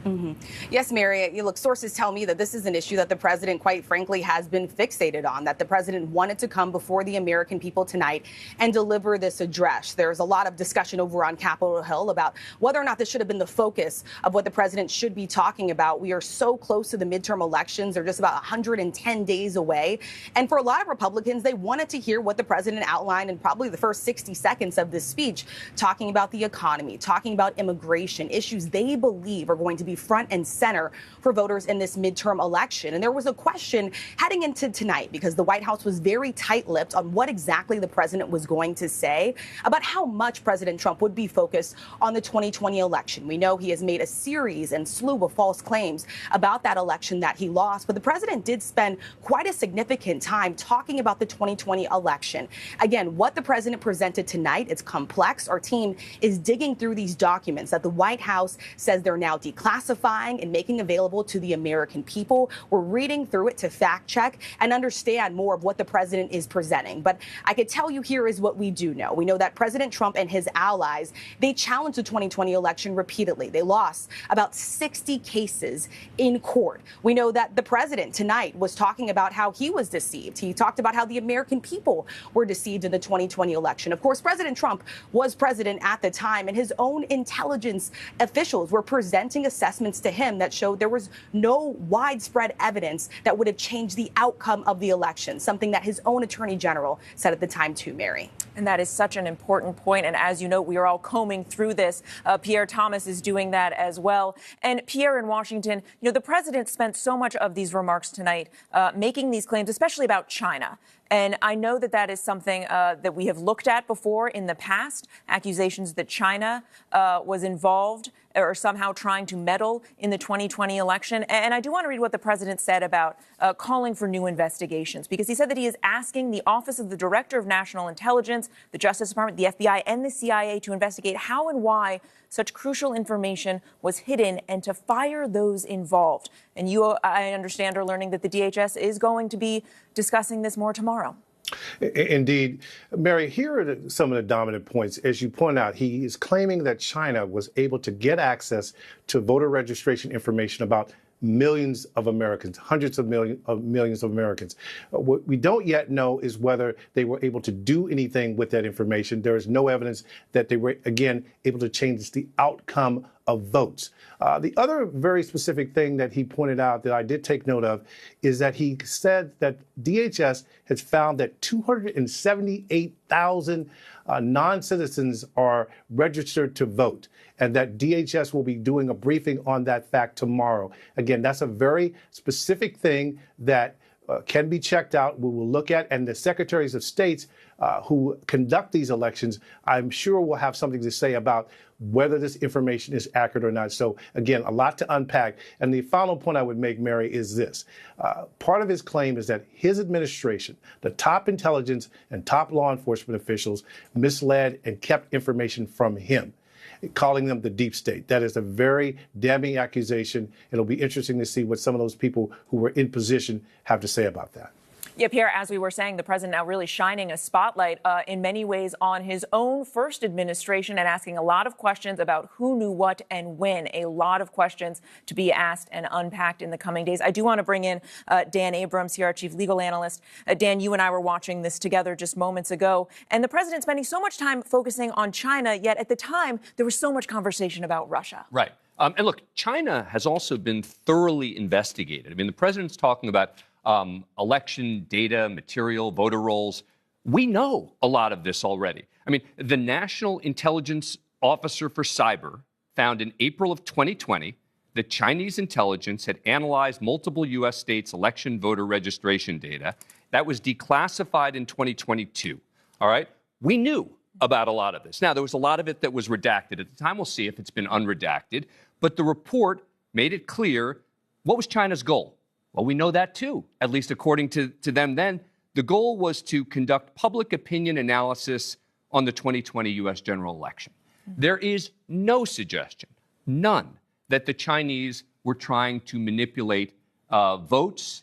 Mm-hmm. Yes, Mary. Look, sources tell me that this is an issue that the president, quite frankly, has been fixated on, that the president wanted to come before the American people tonight and deliver this address. There's a lot of discussion over on Capitol Hill about whether or not this should have been the focus of what the president should be talking about. We are so close to the midterm elections. They're just about 110 days away. And for a lot of Republicans, they wanted to hear what the president outlined in probably the first 60 seconds of this speech, talking about the economy, talking about immigration, issues they believe are going to be front and center for voters in this midterm election. And there was a question heading into tonight, because the White House was very tight-lipped on what exactly the president was going to say about how much President Trump would be focused on the 2020 election. We know he has made a series and slew of false claims about that election that he lost, but the president did spend quite a significant time talking about the 2020 election. Again, what the president presented tonight, it's complex. Our team is digging through these documents that the White House says they're now declassifying and making available to the American people. We're reading through it to fact check and understand more of what the president is presenting. But I could tell you here is what we do know. We know that President Trump and his allies, they challenged the 2020 election repeatedly. They lost about 60 cases in court. We know that the president tonight was talking about how he was deceived. He talked about how the American people were deceived in the 2020 election. Of course, President Trump was president at the time, and his own intelligence officials were presenting assessments to him that showed there was no widespread evidence that would have changed the outcome of the election, something that his own attorney general said at the time too, Mary. And that is such an important point. And as you know, we are all combing through this. Pierre Thomas is doing that as well. And Pierre, in Washington, the president spent so much of these remarks tonight making these claims, especially about China. And I know that is something that we have looked at before in the past, accusations that China was involved or somehow trying to meddle in the 2020 election. And I do want to read what the president said about calling for new investigations, because he said that he is asking the Office of the Director of National Intelligence, the Justice Department, the FBI, and the CIA to investigate how and why such crucial information was hidden and to fire those involved. And you, I understand, are learning that the DHS is going to be discussing this more tomorrow. Indeed. Mary, here are some of the dominant points. As you point out, he is claiming that China was able to get access to voter registration information about millions of Americans, hundreds of millions of Americans. What we don't yet know is whether they were able to do anything with that information. There is no evidence that they were, again, able to change the outcome of votes. The other very specific thing that he pointed out that I did take note of is that he said that DHS has found that 278,000 non-citizens are registered to vote, and that DHS will be doing a briefing on that fact tomorrow. Again, that's a very specific thing that can be checked out. We will look at, and the secretaries of states who conduct these elections, I'm sure will have something to say about whether this information is accurate or not. So again, a lot to unpack. And the final point I would make, Mary, is this. Part of his claim is that his administration, the top intelligence and top law enforcement officials, misled and kept information from him, calling them the deep state. That is a very damning accusation. It'll be interesting to see what some of those people who were in position have to say about that. Yeah, Pierre, as we were saying, the president now really shining a spotlight in many ways on his own first administration and asking a lot of questions about who knew what and when. A lot of questions to be asked and unpacked in the coming days. I do want to bring in Dan Abrams here, our chief legal analyst. Dan, you and I were watching this together just moments ago, and the president spending so much time focusing on China, yet at the time there was so much conversation about Russia. Right. And look, China has also been thoroughly investigated. I mean, the president's talking about election data, material, voter rolls. We know a lot of this already. I mean, the National Intelligence officer for cyber found in April of 2020 that Chinese intelligence had analyzed multiple U.S. states' election voter registration data. That was declassified in 2022. All right? We knew about a lot of this. Now, there was a lot of it that was redacted. At the time, we'll see if it's been unredacted. But the report made it clear what was China's goal. Well, we know that too, at least according to them then. The goal was to conduct public opinion analysis on the 2020 U.S. general election. There is no suggestion, none, that the Chinese were trying to manipulate votes.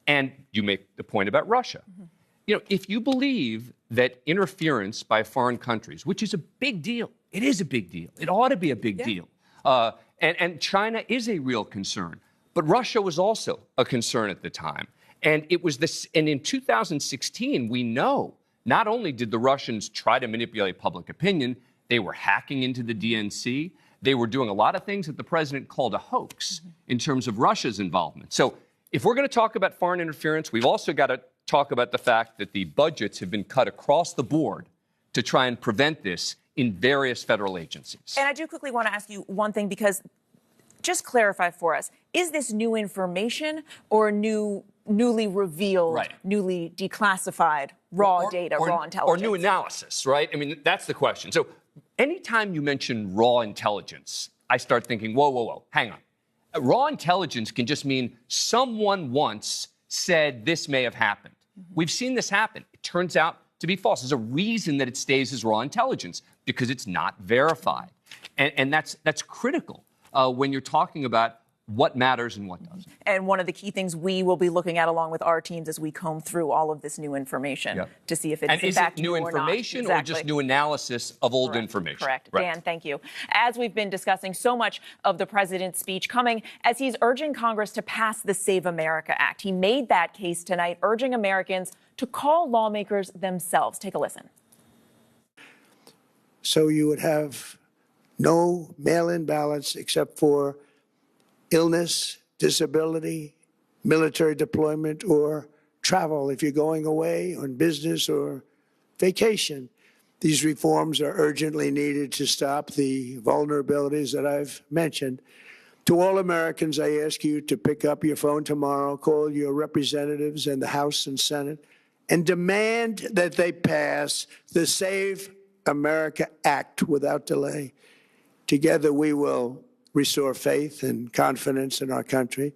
And you make the point about Russia. You know, if you believe that interference by foreign countries, which is a big deal, it is a big deal. It ought to be a big deal. And China is a real concern. But Russia was also a concern at the time. And it was this. And in 2016, we know not only did the Russians try to manipulate public opinion, they were hacking into the DNC. They were doing a lot of things that the president called a hoax in terms of Russia's involvement. So if we're going to talk about foreign interference, we've also got to talk about the fact that the budgets have been cut across the board to try and prevent this in various federal agencies. And I do quickly want to ask you one thing, because just clarify for us, is this new information or newly revealed, newly declassified raw data, raw intelligence? Or new analysis, right? I mean, that's the question. So anytime you mention raw intelligence, I start thinking, whoa, hang on. Raw intelligence can just mean someone once said this may have happened. We've seen this happen. It turns out to be false. There's a reason that it stays as raw intelligence, because it's not verified. And that's critical when you're talking about what matters and what doesn't. And one of the key things we will be looking at along with our teams as we comb through all of this new information to see if it's in fact new information or just new analysis of old information? Correct. Right. Dan, thank you. As we've been discussing, so much of the president's speech coming as he's urging Congress to pass the Save America Act. He made that case tonight, urging Americans to call lawmakers themselves. Take a listen. So you would have no mail-in ballots except for illness, disability, military deployment, or travel if you're going away on business or vacation. These reforms are urgently needed to stop the vulnerabilities that I've mentioned. To all Americans, I ask you to pick up your phone tomorrow, call your representatives in the House and Senate, and demand that they pass the Save America Act without delay. Together, we will restore faith and confidence in our country,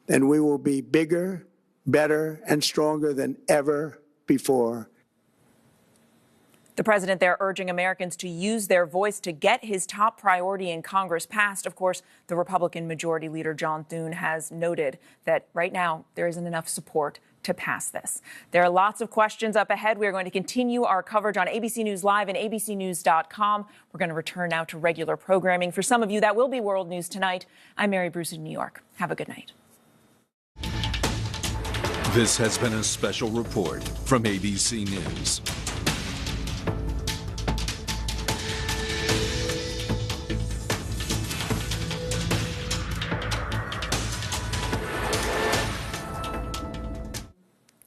and we will be bigger, better, and stronger than ever before. The president there urging Americans to use their voice to get his top priority in Congress passed. Of course, the Republican Majority Leader John Thune has noted that right now there isn't enough support to pass this. There are lots of questions up ahead. We are going to continue our coverage on ABC News Live and abcnews.com. We're going to return now to regular programming. For some of you, that will be World News Tonight. I'm Mary Bruce in New York. Have a good night. This has been a special report from ABC News.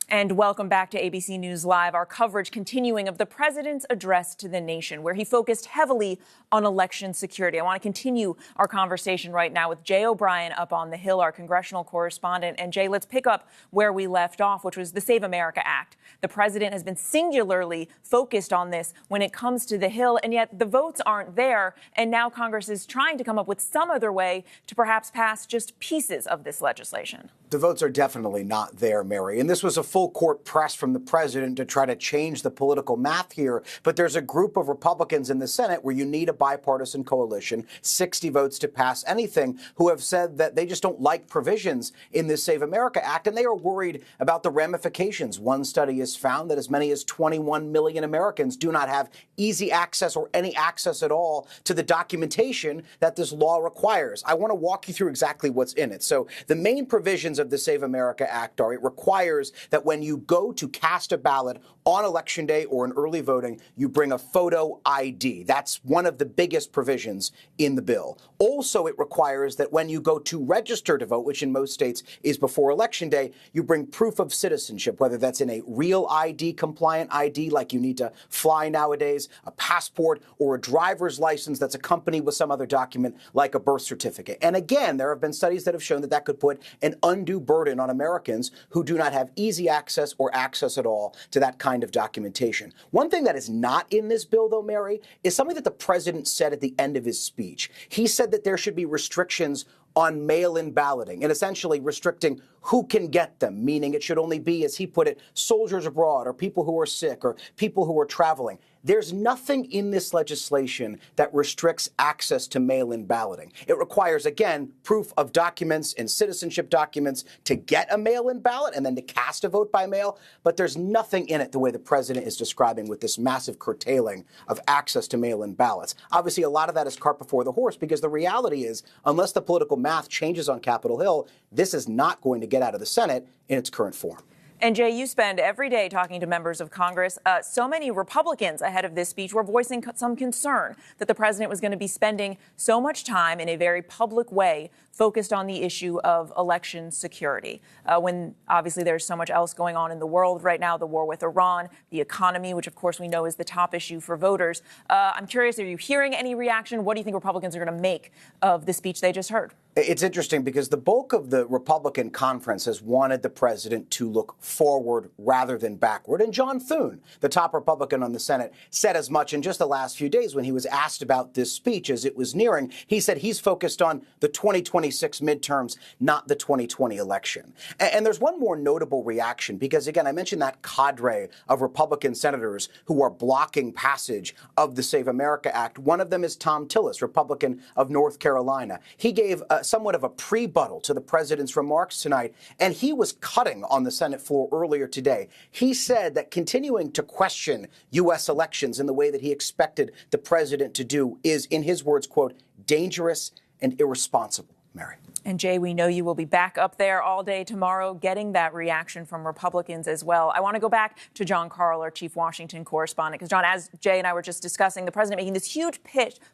And welcome back to ABC News Live, our coverage continuing of the president's address to the nation, where he focused heavily on election security. I want to continue our conversation right now with Jay O'Brien up on the Hill, our congressional correspondent. And Jay, let's pick up where we left off, which was the Save America Act. The president has been singularly focused on this when it comes to the Hill, and yet the votes aren't there. And now Congress is trying to come up with some other way to perhaps pass just pieces of this legislation. The votes are definitely not there, Mary. And this was a full court press from the president to try to change the political math here. But there's a group of Republicans in the Senate where you need a bipartisan coalition, 60 votes to pass anything, who have said that they just don't like provisions in this Save America Act. And they are worried about the ramifications. One study has found that as many as 21 million Americans do not have easy access or any access at all to the documentation that this law requires. I want to walk you through exactly what's in it. So the main provisions of the Save America Act are it requires that when you go to cast a ballot on Election Day or in early voting, you bring a photo ID. That's one of the biggest provisions in the bill. Also, it requires that when you go to register to vote, which in most states is before Election Day, you bring proof of citizenship, whether that's in a real ID, compliant ID, like you need to fly nowadays, a passport, or a driver's license that's accompanied with some other document like a birth certificate. And again, there have been studies that have shown that that could put an undue burden on Americans who do not have easy access or access at all to that kind of documentation. One thing that is not in this bill, though, Mary, is something that the president said at the end of his speech. He said that there should be restrictions on mail-in balloting and essentially restricting who can get them, meaning it should only be, as he put it, soldiers abroad or people who are sick or people who are traveling. There's nothing in this legislation that restricts access to mail-in balloting. It requires, again, proof of documents and citizenship documents to get a mail-in ballot and then to cast a vote by mail. But there's nothing in it the way the president is describing with this massive curtailing of access to mail-in ballots. Obviously, a lot of that is cart before the horse, because the reality is, unless the political math changes on Capitol Hill, this is not going to get out of the Senate in its current form. And Jay, you spend every day talking to members of Congress. So many Republicans ahead of this speech were voicing some concern that the president was going to be spending so much time in a very public way focused on the issue of election security, when obviously there's so much else going on in the world right now, the war with Iran, the economy, which of course we know is the top issue for voters. I'm curious, are you hearing any reaction? What do you think Republicans are going to make of the speech they just heard? It's interesting because the bulk of the Republican conference has wanted the president to look forward rather than backward. And John Thune, the top Republican on the Senate, said as much in just the last few days when he was asked about this speech as it was nearing. He said he's focused on the 2026 midterms, not the 2020 election. And there's one more notable reaction because, again, I mentioned that cadre of Republican senators who are blocking passage of the Save America Act. One of them is Tom Tillis, Republican of North Carolina. He gave somewhat of a pre-buttal to the president's remarks tonight, and he was cutting on the Senate floor earlier today. He said that continuing to question U.S. elections in the way that he expected the president to do is, in his words, quote, dangerous and irresponsible. Mary. And Jay, we know you will be back up there all day tomorrow getting that reaction from Republicans as well. I want to go back to John Karl, our chief Washington correspondent, because, John, as Jay and I were just discussing, the president making this huge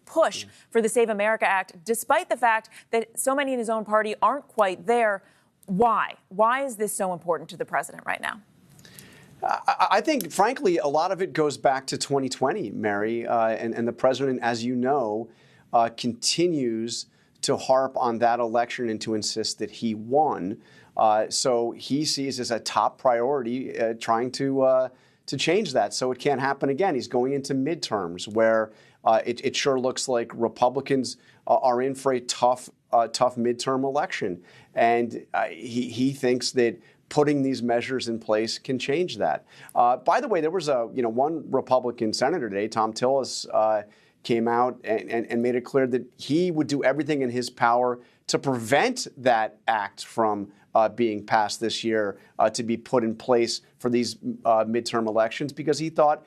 push for the Save America Act, despite the fact that so many in his own party aren't quite there. Why? Why is this so important to the president right now? I think, frankly, a lot of it goes back to 2020, Mary, and the president, as you know, continues to harp on that election and to insist that he won. So he sees as a top priority trying to change that so it can't happen again. He's going into midterms where it sure looks like Republicans are in for a tough midterm election. And he thinks that putting these measures in place can change that. By the way, there was one Republican senator today, Tom Tillis, came out and made it clear that he would do everything in his power to prevent that act from being passed this year to be put in place for these midterm elections, because he thought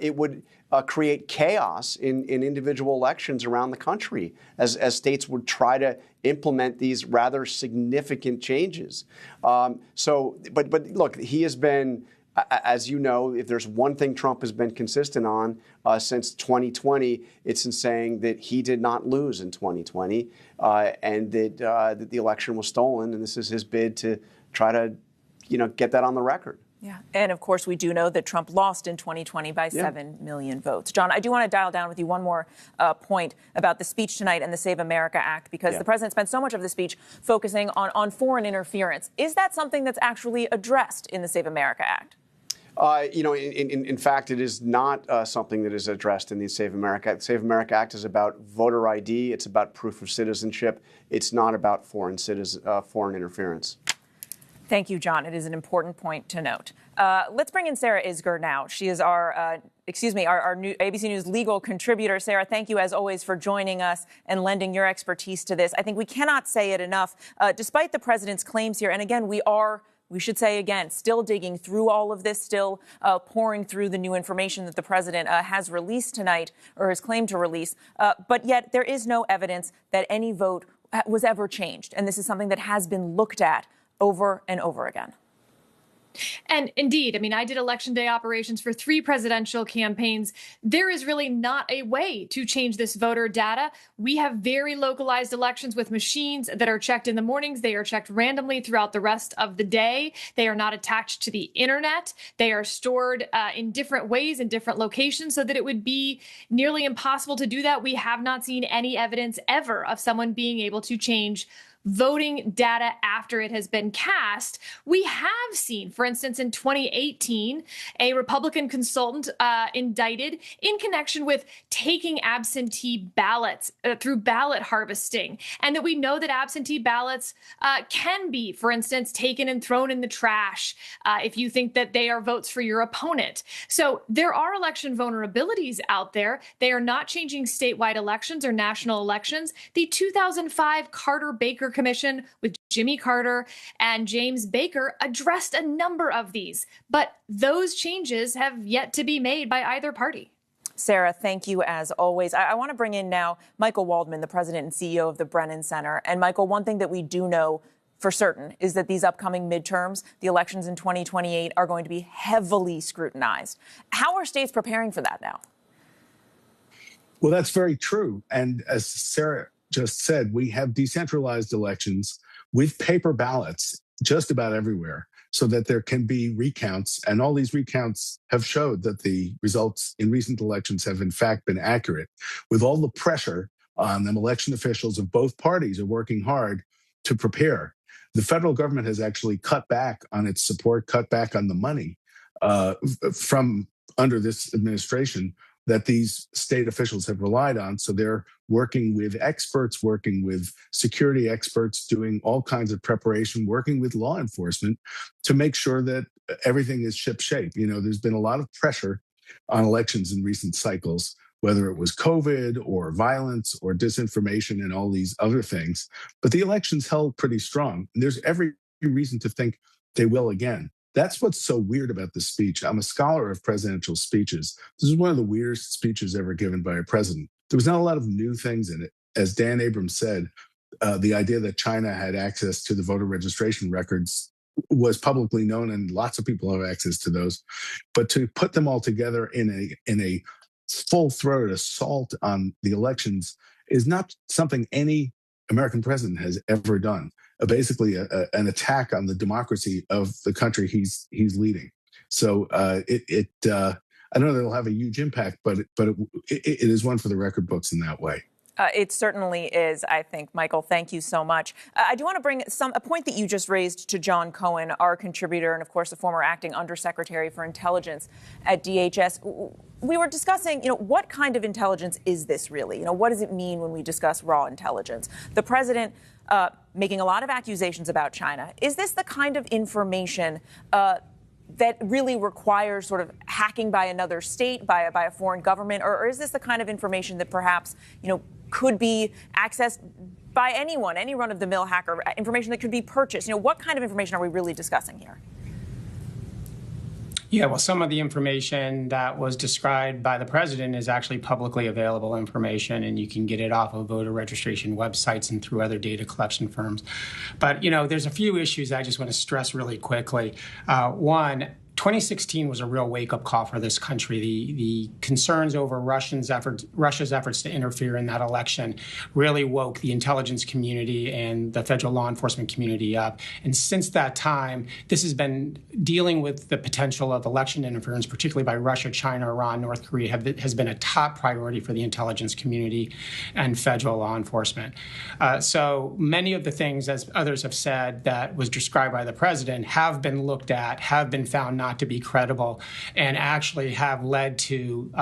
it would create chaos in individual elections around the country as states would try to implement these rather significant changes. But look, he has been, as you know, if there's one thing Trump has been consistent on since 2020, it's in saying that he did not lose in 2020 and that the election was stolen. And this is his bid to try to, get that on the record. Yeah. And of course, we do know that Trump lost in 2020 by 7 million votes. John, I do want to dial down with you one more point about the speech tonight and the Save America Act, because the president spent so much of the speech focusing on foreign interference. Is that something that's actually addressed in the Save America Act? In fact, it is not something that is addressed in the Save America Act. The Save America Act is about voter ID. It's about proof of citizenship. It's not about foreign interference. Thank you, John. It is an important point to note. Let's bring in Sarah Isgur now. She is our new ABC News legal contributor. Sarah, thank you, as always, for joining us and lending your expertise to this. I think we cannot say it enough. Despite the president's claims here, and again, we should say again, still digging through all of this, still pouring through the new information that the president has released tonight, or has claimed to release. But yet there is no evidence that any vote was ever changed. And this is something that has been looked at over and over again. And indeed, I mean, I did election day operations for 3 presidential campaigns. There is really not a way to change this voter data. We have very localized elections with machines that are checked in the mornings. They are checked randomly throughout the rest of the day. They are not attached to the internet. They are stored in different ways in different locations so that it would be nearly impossible to do that. We have not seen any evidence ever of someone being able to change voting data after it has been cast. We have seen, for instance, in 2018, a Republican consultant indicted in connection with taking absentee ballots through ballot harvesting, and that we know that absentee ballots can be, for instance, taken and thrown in the trash if you think that they are votes for your opponent. So there are election vulnerabilities out there. They are not changing statewide elections or national elections. The 2005 Carter-Baker Commission with Jimmy Carter and James Baker addressed a number of these, but those changes have yet to be made by either party. Sarah, thank you as always. I want to bring in now Michael Waldman, the president and CEO of the Brennan Center. And Michael, one thing that we do know for certain is that these upcoming midterms, the elections in 2028, are going to be heavily scrutinized. How are states preparing for that now? Well, that's very true. And as Sarah just said, we have decentralized elections with paper ballots just about everywhere so that there can be recounts. And all these recounts have showed that the results in recent elections have in fact been accurate. With all the pressure on them, election officials of both parties are working hard to prepare. The federal government has actually cut back on its support, cut back on the money from under this administration that these state officials have relied on. So they're working with experts, working with security experts, doing all kinds of preparation, working with law enforcement to make sure that everything is shipshape. You know, there's been a lot of pressure on elections in recent cycles, whether it was COVID or violence or disinformation and all these other things. But the elections held pretty strong. And there's every reason to think they will again. That's what's so weird about this speech. I'm a scholar of presidential speeches. This is one of the weirdest speeches ever given by a president. There was not a lot of new things in it. As Dan Abrams said, the idea that China had access to the voter registration records was publicly known, and lots of people have access to those. But to put them all together in a full-throated assault on the elections is not something any American president has ever done. Basically, an attack on the democracy of the country he's leading. So I don't know that it'll have a huge impact, but it is one for the record books in that way. It certainly is, I think. Michael, thank you so much. I do want to bring a point that you just raised to John Cohen, our contributor and, of course, the former acting undersecretary for intelligence at DHS. We were discussing, what kind of intelligence is this really? What does it mean when we discuss raw intelligence? The president making a lot of accusations about China. Is this the kind of information that really requires sort of hacking by another state, by a foreign government, or is this the kind of information that perhaps, could be accessed by anyone, any run-of-the-mill hacker, information that could be purchased? What kind of information are we really discussing here? Yeah, well, some of the information that was described by the president is actually publicly available information, and you can get it off of voter registration websites and through other data collection firms. But, there's a few issues I just want to stress really quickly. One, 2016 was a real wake-up call for this country. The concerns over Russia's efforts to interfere in that election really woke the intelligence community and the federal law enforcement community up. And since that time, this has been dealing with the potential of election interference, particularly by Russia, China, Iran, North Korea, has been a top priority for the intelligence community and federal law enforcement. So many of the things, as others have said, that was described by the president have been looked at, have been found not to be credible, and actually have led to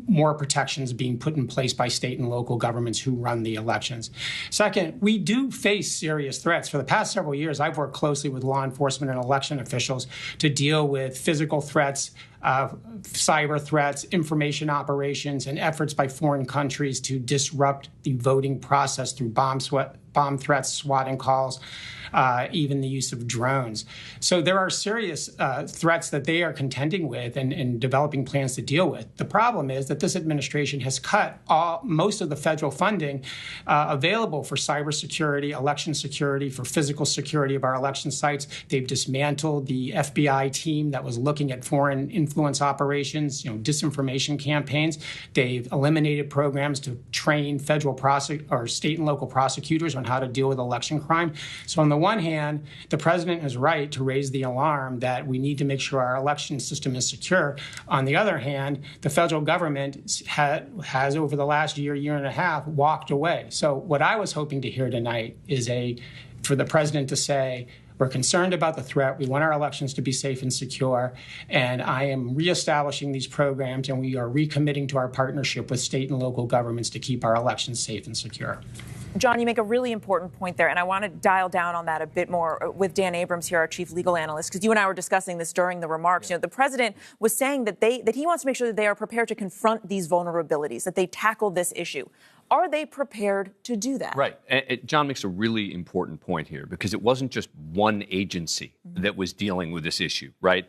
more protections being put in place by state and local governments who run the elections. Second, we do face serious threats. For the past several years, I've worked closely with law enforcement and election officials to deal with physical threats, cyber threats, information operations, and efforts by foreign countries to disrupt the voting process through bomb threats, swatting calls. even the use of drones. So there are serious threats that they are contending with and developing plans to deal with. The problem is that this administration has cut most of the federal funding available for cybersecurity, election security, for physical security of our election sites. They've dismantled the FBI team that was looking at foreign influence operations, disinformation campaigns. They've eliminated programs to train federal or state and local prosecutors on how to deal with election crime. So on the one hand, the president is right to raise the alarm that we need to make sure our election system is secure. On the other hand, the federal government has over the last year and a half, walked away. So what I was hoping to hear tonight is for the president to say, we're concerned about the threat. We want our elections to be safe and secure. And I am reestablishing these programs, and we are recommitting to our partnership with state and local governments to keep our elections safe and secure. John, you make a really important point there, and I want to dial down on that a bit more with Dan Abrams here, our chief legal analyst, because you and I were discussing this during the remarks. The president was saying that he wants to make sure that they are prepared to confront these vulnerabilities, that they tackle this issue. Are they prepared to do that? Right. John makes a really important point here, because it wasn't just one agency that was dealing with this issue, right?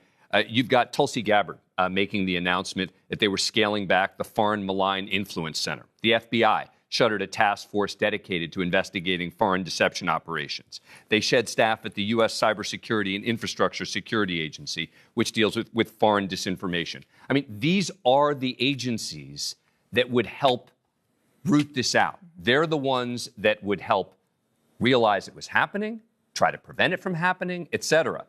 You've got Tulsi Gabbard making the announcement that they were scaling back the Foreign Malign Influence Center. The FBI shuttered a task force dedicated to investigating foreign deception operations. They shed staff at the U.S. Cybersecurity and Infrastructure Security Agency, which deals with foreign disinformation. I mean, these are the agencies that would help root this out. They're the ones that would help realize it was happening, try to prevent it from happening, et cetera.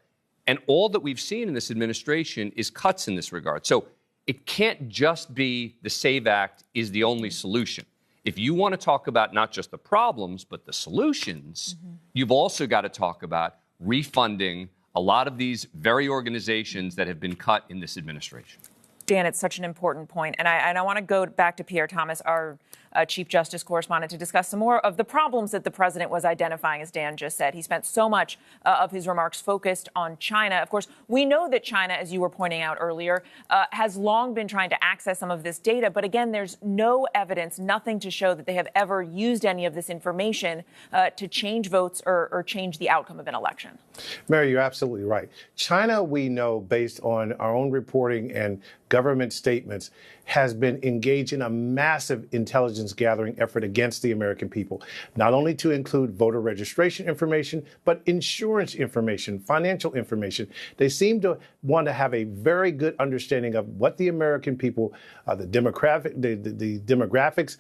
And all that we've seen in this administration is cuts in this regard. So it can't just be the SAVE Act is the only solution. If you want to talk about not just the problems, but the solutions, you've also got to talk about refunding a lot of these very organizations that have been cut in this administration. Dan, it's such an important point. And I want to go back to Pierre Thomas, our Chief Justice correspondent, to discuss some more of the problems that the president was identifying, as Dan just said. He spent so much of his remarks focused on China. Of course, we know that China, as you were pointing out earlier, has long been trying to access some of this data. But again, there's no evidence, nothing to show that they have ever used any of this information to change votes or change the outcome of an election. Mary, you're absolutely right. China, we know, based on our own reporting and government statements, has been engaged in a massive intelligence gathering effort against the American people, not only to include voter registration information, but insurance information, financial information. They seem to want to have a very good understanding of what the American people, the demographics,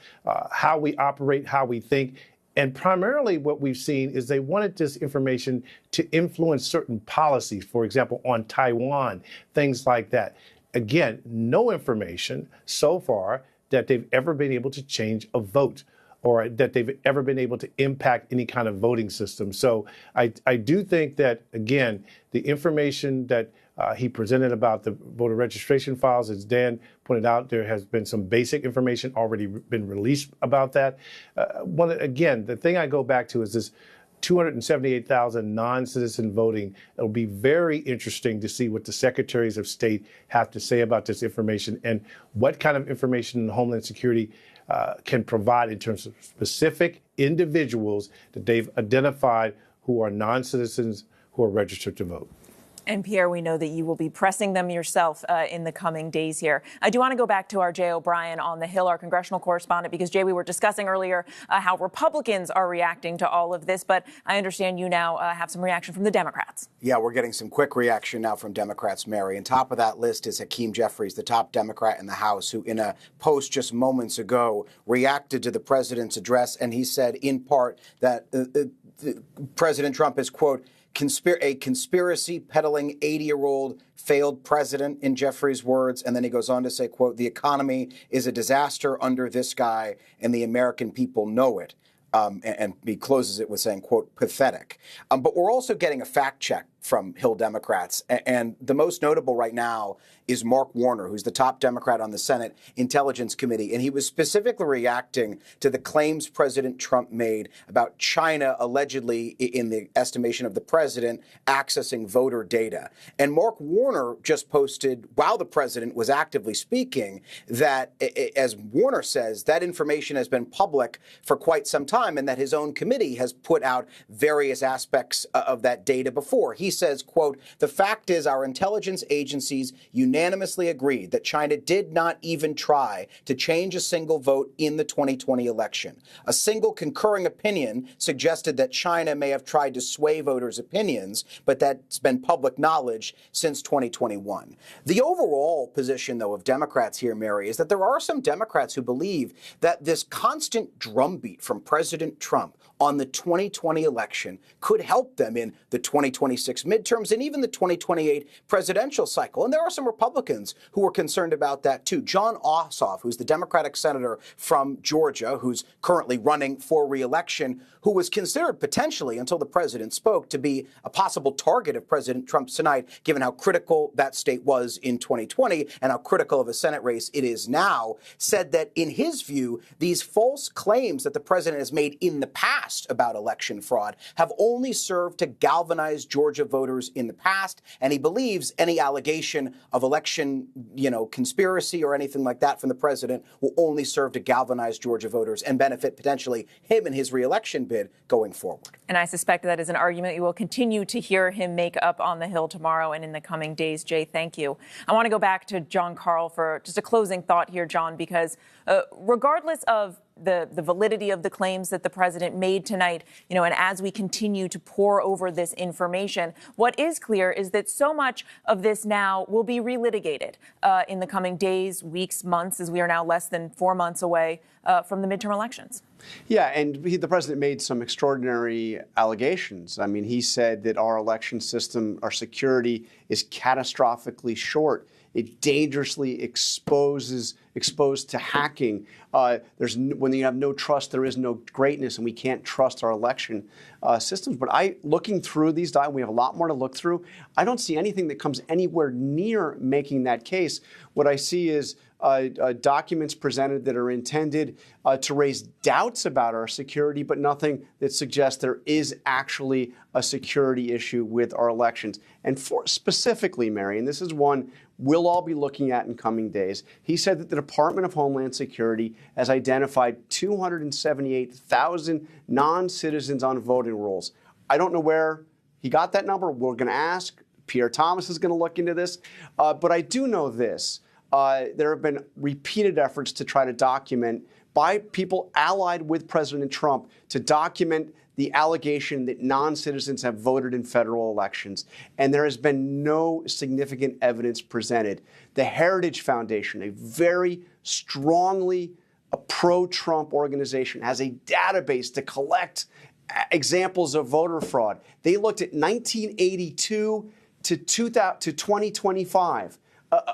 how we operate, how we think. And primarily what we've seen is they wanted this information to influence certain policies, for example, on Taiwan, things like that. Again, no information so far that they've ever been able to change a vote or that they've ever been able to impact any kind of voting system. So I do think that, again, the information that he presented about the voter registration files, as Dan pointed out, there has been some basic information already been released about that. Again, the thing I go back to is this 278,000 non-citizen voting. It'll be very interesting to see what the secretaries of state have to say about this information and what kind of information Homeland Security can provide in terms of specific individuals that they've identified who are non-citizens who are registered to vote. And Pierre, we know that you will be pressing them yourself in the coming days here. I do want to go back to our Jay O'Brien on the Hill, our congressional correspondent, because, Jay, we were discussing earlier how Republicans are reacting to all of this. But I understand you now have some reaction from the Democrats. Yeah, we're getting some quick reaction now from Democrats, Mary. And top of that list is Hakeem Jeffries, the top Democrat in the House, who in a post just moments ago reacted to the president's address. And he said, in part, that President Trump is, quote, a conspiracy peddling 80-year-old failed president, in Jeffrey's words. And then he goes on to say, quote, the economy is a disaster under this guy and the American people know it. And he closes it with saying, quote, pathetic. But we're also getting a fact check from Hill Democrats. And the most notable right now is Mark Warner, who's the top Democrat on the Senate Intelligence Committee. And he was specifically reacting to the claims President Trump made about China allegedly, in the estimation of the president, accessing voter data. And Mark Warner just posted, while the president was actively speaking, that, as Warner says, that information has been public for quite some time and that his own committee has put out various aspects of that data before. He says, quote, "The fact is our intelligence agencies unanimously agreed that China did not even try to change a single vote in the 2020 election. A single concurring opinion suggested that China may have tried to sway voters' opinions, but that's been public knowledge since 2021. The overall position, though, of Democrats here, Mary, is that there are some Democrats who believe that this constant drumbeat from President Trump on the 2020 election could help them in the 2026 midterms and even the 2028 presidential cycle. And there are some Republicans who are concerned about that, too. John Ossoff, who's the Democratic senator from Georgia, who's currently running for re-election, who was considered potentially, until the president spoke, to be a possible target of President Trump tonight, given how critical that state was in 2020 and how critical of a Senate race it is now, said that, in his view, these false claims that the president has made in the past about election fraud have only served to galvanize Georgia voters in the past, and he believes any allegation of election, conspiracy or anything like that from the president will only serve to galvanize Georgia voters and benefit potentially him in his re-election bid going forward. And I suspect that is an argument you will continue to hear him make up on the Hill tomorrow and in the coming days. Jay, thank you. I want to go back to John Karl for just a closing thought here, John, because regardless of the validity of the claims that the president made tonight, and as we continue to pore over this information, what is clear is that so much of this now will be relitigated in the coming days, weeks, months, as we are now less than 4 months away from the midterm elections. Yeah, and the president made some extraordinary allegations. I mean, he said that our election system, our security is catastrophically short. It dangerously exposed to hacking. When you have no trust, there is no greatness, and we can't trust our election systems. But looking through these documents, we have a lot more to look through. I don't see anything that comes anywhere near making that case. What I see is documents presented that are intended to raise doubts about our security, but nothing that suggests there is actually a security issue with our elections. And specifically, Mary, and this is one we'll all be looking at in coming days, he said that the Department of Homeland Security has identified 278,000 non-citizens on voting rolls. I don't know where he got that number. We're going to ask. Pierre Thomas is going to look into this. But I do know this. There have been repeated efforts to try to document by people allied with President Trump to document the allegation that non-citizens have voted in federal elections, and there has been no significant evidence presented. The Heritage Foundation, a very strongly pro-Trump organization, has a database to collect examples of voter fraud. They looked at 1982 to 2025,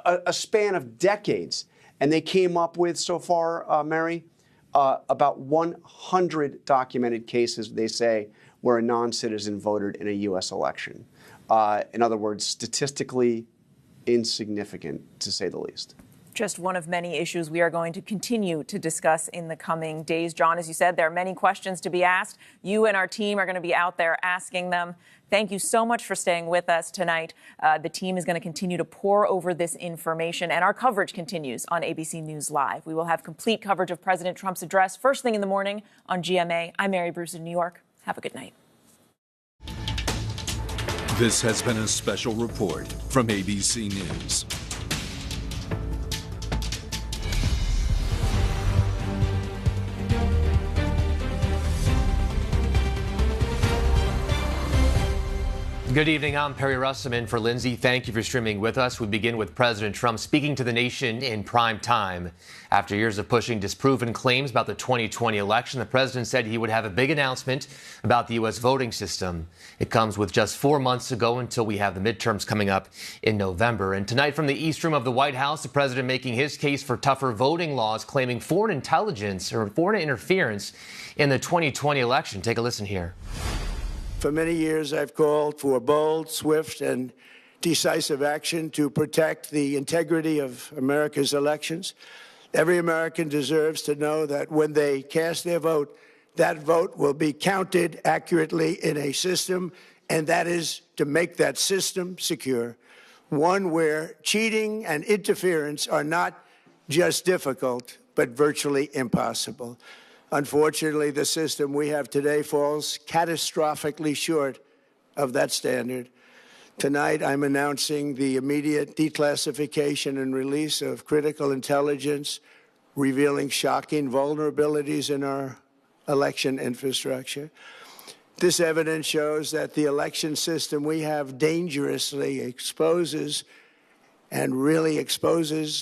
a span of decades, and they came up with, so far, Mary, about 100 documented cases, they say, where a non-citizen voted in a U.S. election. In other words, statistically insignificant, to say the least. Just one of many issues we are going to continue to discuss in the coming days. John, as you said, there are many questions to be asked. You and our team are going to be out there asking them. Thank you so much for staying with us tonight. The team is going to continue to pore over this information, and our coverage continues on ABC News Live. We will have complete coverage of President Trump's address first thing in the morning on GMA. I'm Mary Bruce in New York. Have a good night. This has been a special report from ABC News. Good evening. I'm Perry Russum in for Linsey. Thank you for streaming with us. We begin with President Trump speaking to the nation in prime time. After years of pushing disproven claims about the 2020 election, the president said he would have a big announcement about the U.S. voting system. It comes with just 4 months to go until we have the midterms coming up in November. And tonight from the East Room of the White House, the president making his case for tougher voting laws, claiming foreign intelligence or foreign interference in the 2020 election. Take a listen here. For many years, I've called for bold, swift, and decisive action to protect the integrity of America's elections. Every American deserves to know that when they cast their vote, that vote will be counted accurately in a system, and that is to make that system secure, one where cheating and interference are not just difficult, but virtually impossible. Unfortunately, the system we have today falls catastrophically short of that standard. Tonight, I'm announcing the immediate declassification and release of critical intelligence revealing shocking vulnerabilities in our election infrastructure. This evidence shows that the election system we have dangerously exposes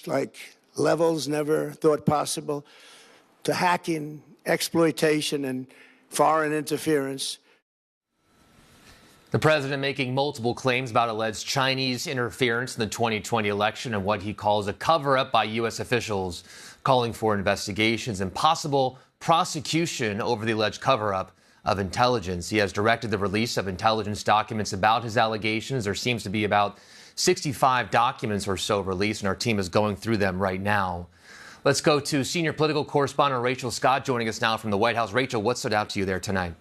like levels never thought possible to hacking, exploitation, and foreign interference. The president making multiple claims about alleged Chinese interference in the 2020 election and what he calls a cover-up by U.S. officials, calling for investigations and possible prosecution over the alleged cover-up of intelligence. He has directed the release of intelligence documents about his allegations. There seems to be about 65 documents or so released, and our team is going through them right now. Let's go to senior political correspondent Rachel Scott joining us now from the White House. Rachel, what stood out to you there tonight?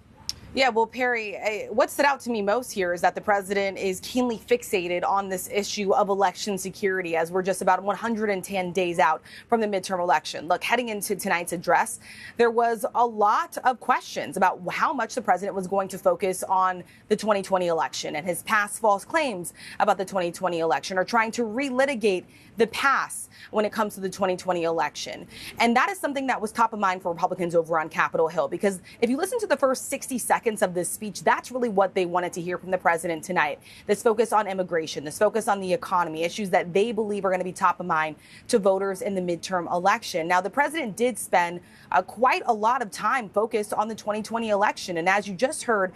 Yeah, well, Perry, what stood out to me most here is that the president is keenly fixated on this issue of election security as we're just about 110 days out from the midterm election. Look, heading into tonight's address, there was a lot of questions about how much the president was going to focus on the 2020 election, and his past false claims about the 2020 election are trying to relitigate the past when it comes to the 2020 election. And that is something that was top of mind for Republicans over on Capitol Hill, because if you listen to the first 60 seconds of this speech, that's really what they wanted to hear from the president tonight. This focus on immigration, this focus on the economy, issues that they believe are going to be top of mind to voters in the midterm election. Now, the president did spend quite a lot of time focused on the 2020 election. And as you just heard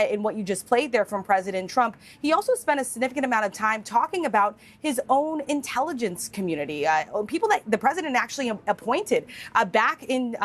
in what you just played there from President Trump, he also spent a significant amount of time talking about his own intelligence community, people that the president actually appointed back in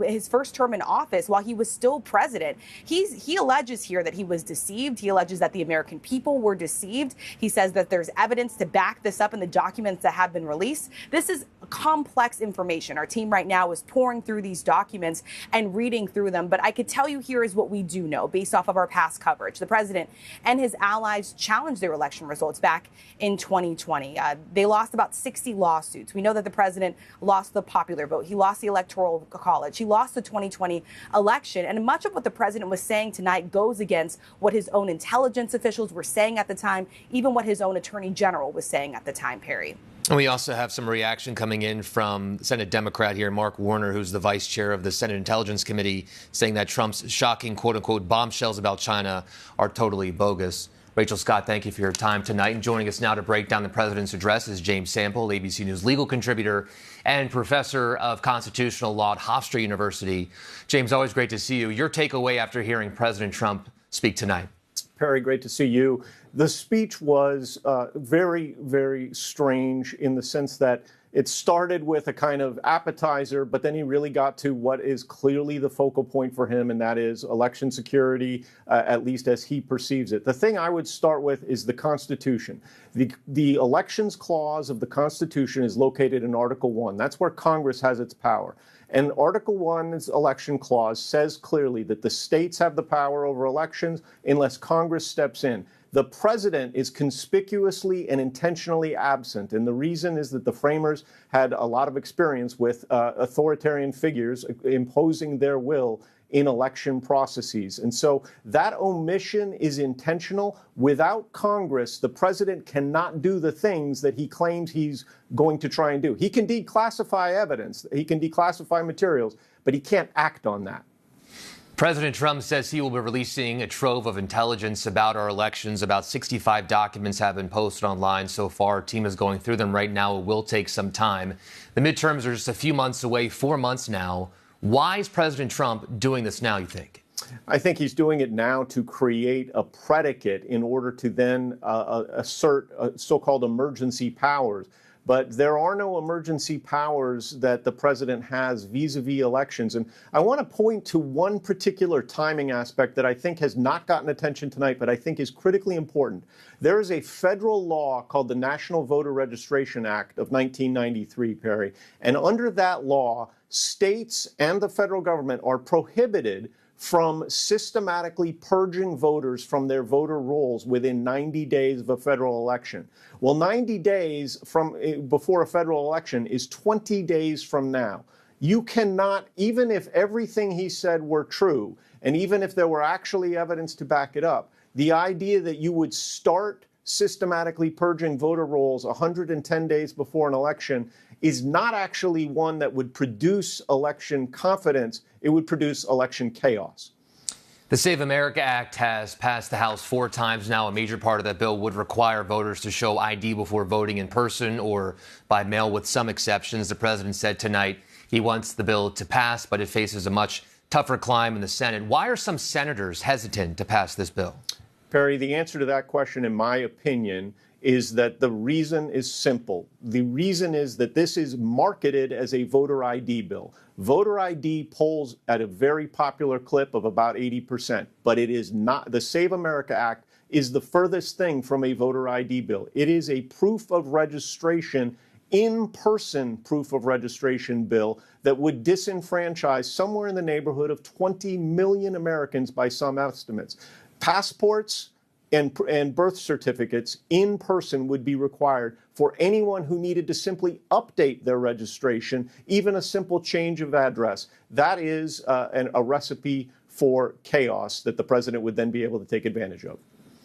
his first term in office while he was still president. He alleges here that he was deceived. He alleges that the American people were deceived. He says that there's evidence to back this up in the documents that have been released. This is complex information. Our team right now is pouring through these documents and reading through them. But I could tell you here is what we do know based off of our past coverage. The president and his allies challenged their election results back in 2020. They lost about 60 lawsuits. We know that the president lost the popular vote. He lost the Electoral College. He lost the 2020 election. And much of what the president was saying tonight goes against what his own intelligence officials were saying at the time, even what his own attorney general was saying at the time, Perry. And we also have some reaction coming in from Senate Democrat here, Mark Warner, who's the vice chair of the Senate Intelligence Committee, saying that Trump's shocking, quote unquote, bombshells about China are totally bogus. Rachel Scott, thank you for your time tonight. And joining us now to break down the president's address is James Sample, ABC News legal contributor and professor of constitutional law at Hofstra University. James, always great to see you. Your takeaway after hearing President Trump speak tonight. Perry, great to see you. The speech was very, very strange in the sense that it started with a kind of appetizer, but then he really got to what is clearly the focal point for him, and that is election security, at least as he perceives it. The thing I would start with is the Constitution. The elections clause of the Constitution is located in Article 1. That's where Congress has its power. And Article 1's election clause says clearly that the states have the power over elections unless Congress steps in. The president is conspicuously and intentionally absent. And the reason is that the framers had a lot of experience with authoritarian figures imposing their will in election processes. And so that omission is intentional. Without Congress, the president cannot do the things that he claims he's going to try and do. He can declassify evidence, he can declassify materials, but he can't act on that. President Trump says he will be releasing a trove of intelligence about our elections. About 65 documents have been posted online so far. Our team is going through them right now. It will take some time. The midterms are just a few months away, 4 months now. Why is President Trump doing this now, you think? I think he's doing it now to create a predicate in order to then assert so-called emergency powers. But there are no emergency powers that the president has vis-a-vis elections. And I want to point to one particular timing aspect that I think has not gotten attention tonight, but I think is critically important. There is a federal law called the National Voter Registration Act of 1993, Perry. And under that law, states and the federal government are prohibited from systematically purging voters from their voter rolls within 90 days of a federal election. Well, 90 days from before a federal election is 20 days from now. You cannot, even if everything he said were true, and even if there were actually evidence to back it up, the idea that you would start systematically purging voter rolls 110 days before an election is not actually one that would produce election confidence. It would produce election chaos. The Save America Act has passed the House 4 times now. A major part of that bill would require voters to show ID before voting in person or by mail, with some exceptions. The president said tonight he wants the bill to pass, but it faces a much tougher climb in the Senate. Why are some senators hesitant to pass this bill? Perry, the answer to that question, in my opinion, is that the reason is simple. The reason is that this is marketed as a voter ID bill. Voter ID polls at a very popular clip of about 80%, but it is not. The Save America Act is the furthest thing from a voter ID bill. It is a proof of registration, in-person proof of registration bill that would disenfranchise somewhere in the neighborhood of 20 million Americans by some estimates. Passports and birth certificates in person would be required for anyone who needed to simply update their registration, even a simple change of address. That is a recipe for chaos that the president would then be able to take advantage of.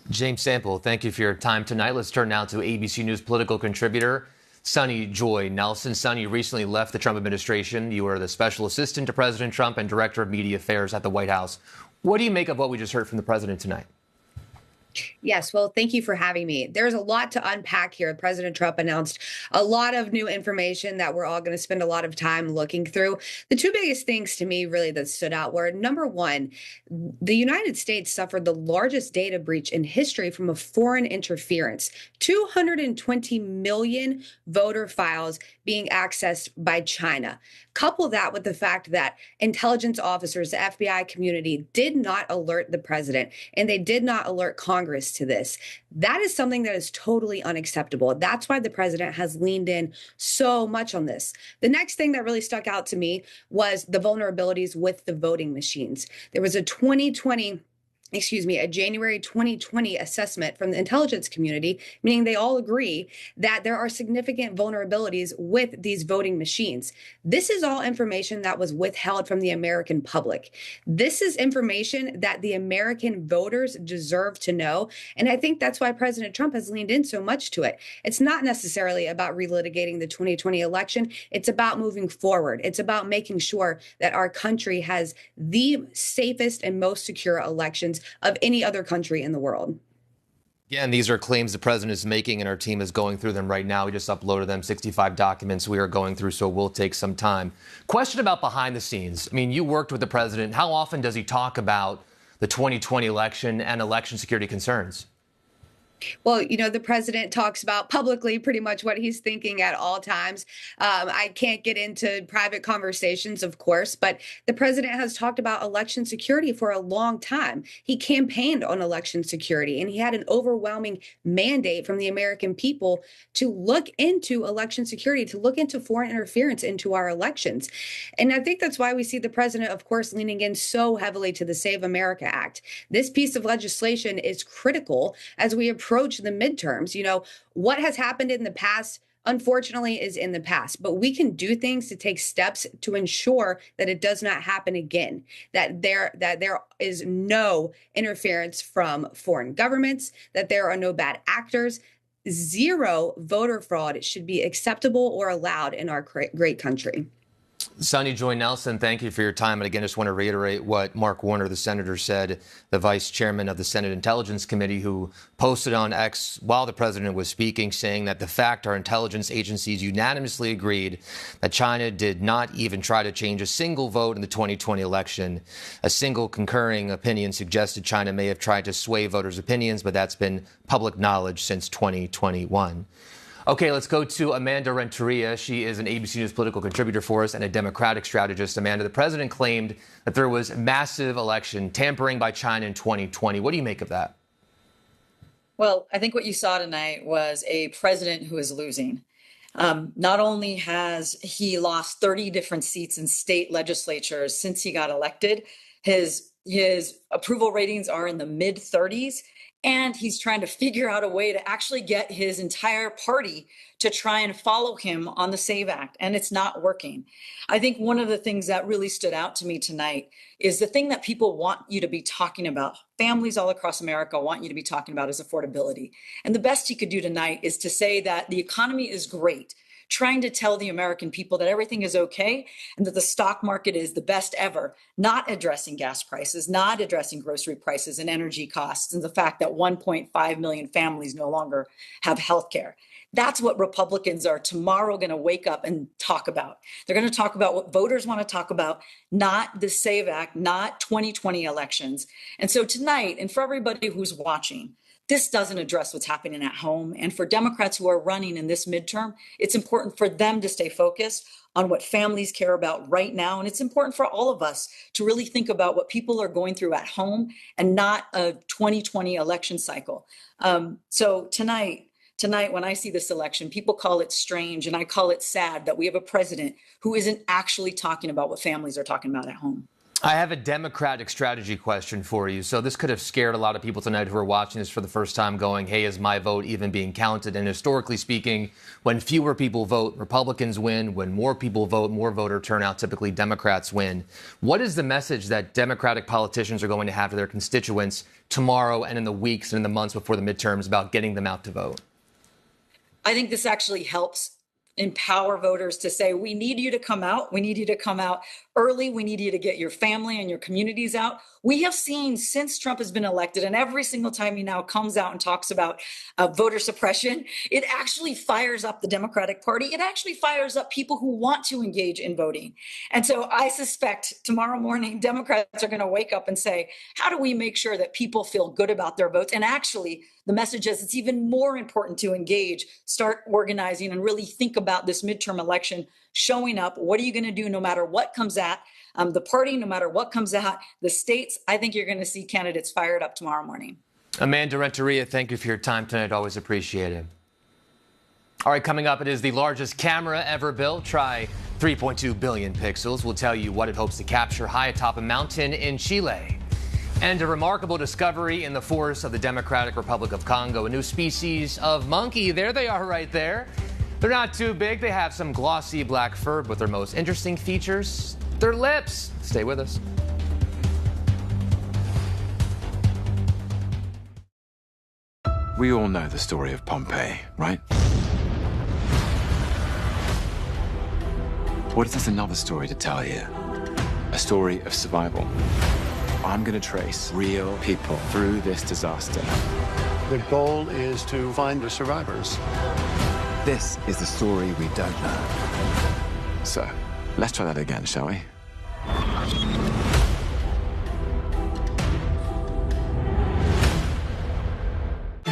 James Sample, thank you for your time tonight. Let's turn now to ABC News political contributor Sunny Joy Nelson. Sunny, you recently left the Trump administration. You were the special assistant to President Trump and director of media affairs at the White House. What do you make of what we just heard from the president tonight? Yes, well, thank you for having me. There's a lot to unpack here. President Trump announced a lot of new information that we're all going to spend a lot of time looking through. The two biggest things to me really that stood out were, number one, the United States suffered the largest data breach in history from a foreign interference. 220 million voter files being accessed by China. Couple that with the fact that intelligence officers, the FBI community, did not alert the president and they did not alert Congress to this. That is something that is totally unacceptable. That's why the president has leaned in so much on this. The next thing that really stuck out to me was the vulnerabilities with the voting machines. There was a January 2020 assessment from the intelligence community, meaning they all agree that there are significant vulnerabilities with these voting machines. This is all information that was withheld from the American public. This is information that the American voters deserve to know. And I think that's why President Trump has leaned in so much to it. It's not necessarily about relitigating the 2020 election. It's about moving forward. It's about making sure that our country has the safest and most secure elections of any other country in the world. Again, these are claims the president is making, and our team is going through them right now. We just uploaded them, 65 documents we are going through, so it will take some time. Question about behind the scenes. I mean, you worked with the president. How often does he talk about the 2020 election and election security concerns? Well, you know, the president talks about publicly pretty much what he's thinking at all times. I can't get into private conversations, of course, but the president has talked about election security for a long time. He campaigned on election security, and he had an overwhelming mandate from the American people to look into election security, to look into foreign interference into our elections. And I think that's why we see the president, of course, leaning in so heavily to the Save America Act. This piece of legislation is critical as we approach the midterms. You know, what has happened in the past, unfortunately, is in the past, but we can do things to take steps to ensure that it does not happen again, that there is no interference from foreign governments, that there are no bad actors. Zero voter fraud should be acceptable or allowed in our great country. Sunny Joy Nelson, thank you for your time. And again, just want to reiterate what Mark Warner, the senator, said, the vice chairman of the Senate Intelligence Committee, who posted on X while the president was speaking, saying that the fact our intelligence agencies unanimously agreed that China did not even try to change a single vote in the 2020 election. A single concurring opinion suggested China may have tried to sway voters' opinions, but that's been public knowledge since 2021. Okay, let's go to Amanda Renteria. She is an ABC News political contributor for us and a Democratic strategist. Amanda, the president claimed that there was massive election tampering by China in 2020. What do you make of that? Well, I think what you saw tonight was a president who is losing. Not only has he lost 30 different seats in state legislatures since he got elected, his approval ratings are in the mid 30s. And he's trying to figure out a way to actually get his entire party to try and follow him on the SAVE Act. And it's not working. I think one of the things that really stood out to me tonight is the thing that people want you to be talking about. Families all across America want you to be talking about is affordability. And the best he could do tonight is to say that the economy is great, trying to tell the American people that everything is okay and that the stock market is the best ever, not addressing gas prices, not addressing grocery prices and energy costs, and the fact that 1.5 million families no longer have health care. That's what Republicans are tomorrow going to wake up and talk about. They're going to talk about what voters want to talk about, not the SAVE Act, not 2020 elections. And so tonight, and for everybody who's watching, this doesn't address what's happening at home. And for Democrats who are running in this midterm, it's important for them to stay focused on what families care about right now. And it's important for all of us to really think about what people are going through at home and not a 2020 election cycle. So tonight, when I see this election, people call it strange and I call it sad that we have a president who isn't actually talking about what families are talking about at home. I have a Democratic strategy question for you. So this could have scared a lot of people tonight who are watching this for the first time going, hey, is my vote even being counted? And historically speaking, when fewer people vote, Republicans win. When more people vote, more voter turnout, typically Democrats win. What is the message that Democratic politicians are going to have to their constituents tomorrow and in the weeks and in the months before the midterms about getting them out to vote? I think this actually helps empower voters to say, we need you to come out. We need you to come out early. We need you to get your family and your communities out. We have seen since Trump has been elected, and every single time he now comes out and talks about voter suppression, it actually fires up the Democratic Party. It actually fires up people who want to engage in voting. And so I suspect tomorrow morning, Democrats are going to wake up and say, how do we make sure that people feel good about their votes? And actually, the message is it's even more important to engage, start organizing, and really think about this midterm election, showing up. What are you going to do no matter what comes at the party, no matter what comes at the states? I think you're going to see candidates fired up tomorrow morning. Amanda Renteria, thank you for your time tonight. Always appreciate it. All right, coming up, it is the largest camera ever built. Try 3.2 billion pixels. We'll tell you what it hopes to capture high atop a mountain in Chile. And a remarkable discovery in the forests of the Democratic Republic of Congo. A new species of monkey. There they are right there. They're not too big. They have some glossy black fur, but their most interesting features, their lips. Stay with us. We all know the story of Pompeii, right? What if there's another story to tell here? A story of survival. I'm going to trace real people through this disaster. The goal is to find the survivors. This is the story we don't know. So, let's try that again, shall we?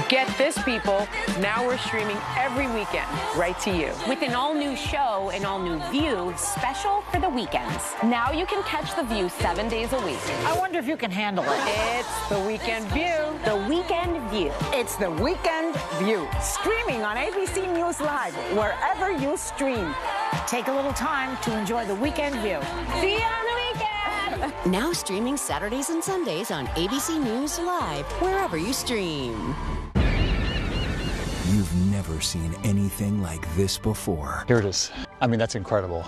Get this, people. Now we're streaming every weekend right to you. With an all-new show, an all-new View, special for the weekends. Now you can catch The View 7 days a week. I wonder if you can handle it. It's The Weekend View. The Weekend View. It's The Weekend View. Streaming on ABC News Live, wherever you stream. Take a little time to enjoy The Weekend View. See you on the weekend! Now streaming Saturdays and Sundays on ABC News Live, wherever you stream. You've never seen anything like this before. Here it is. I mean, that's incredible.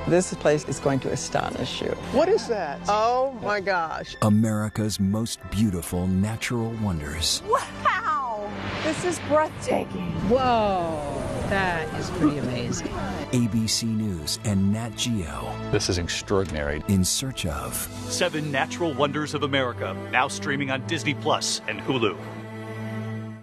This place is going to astonish you. What is that? Oh my gosh. America's most beautiful natural wonders. Wow! This is breathtaking. Whoa, that is pretty amazing. ABC News and Nat Geo. This is extraordinary. In search of 7 Natural Wonders of America, now streaming on Disney Plus and Hulu.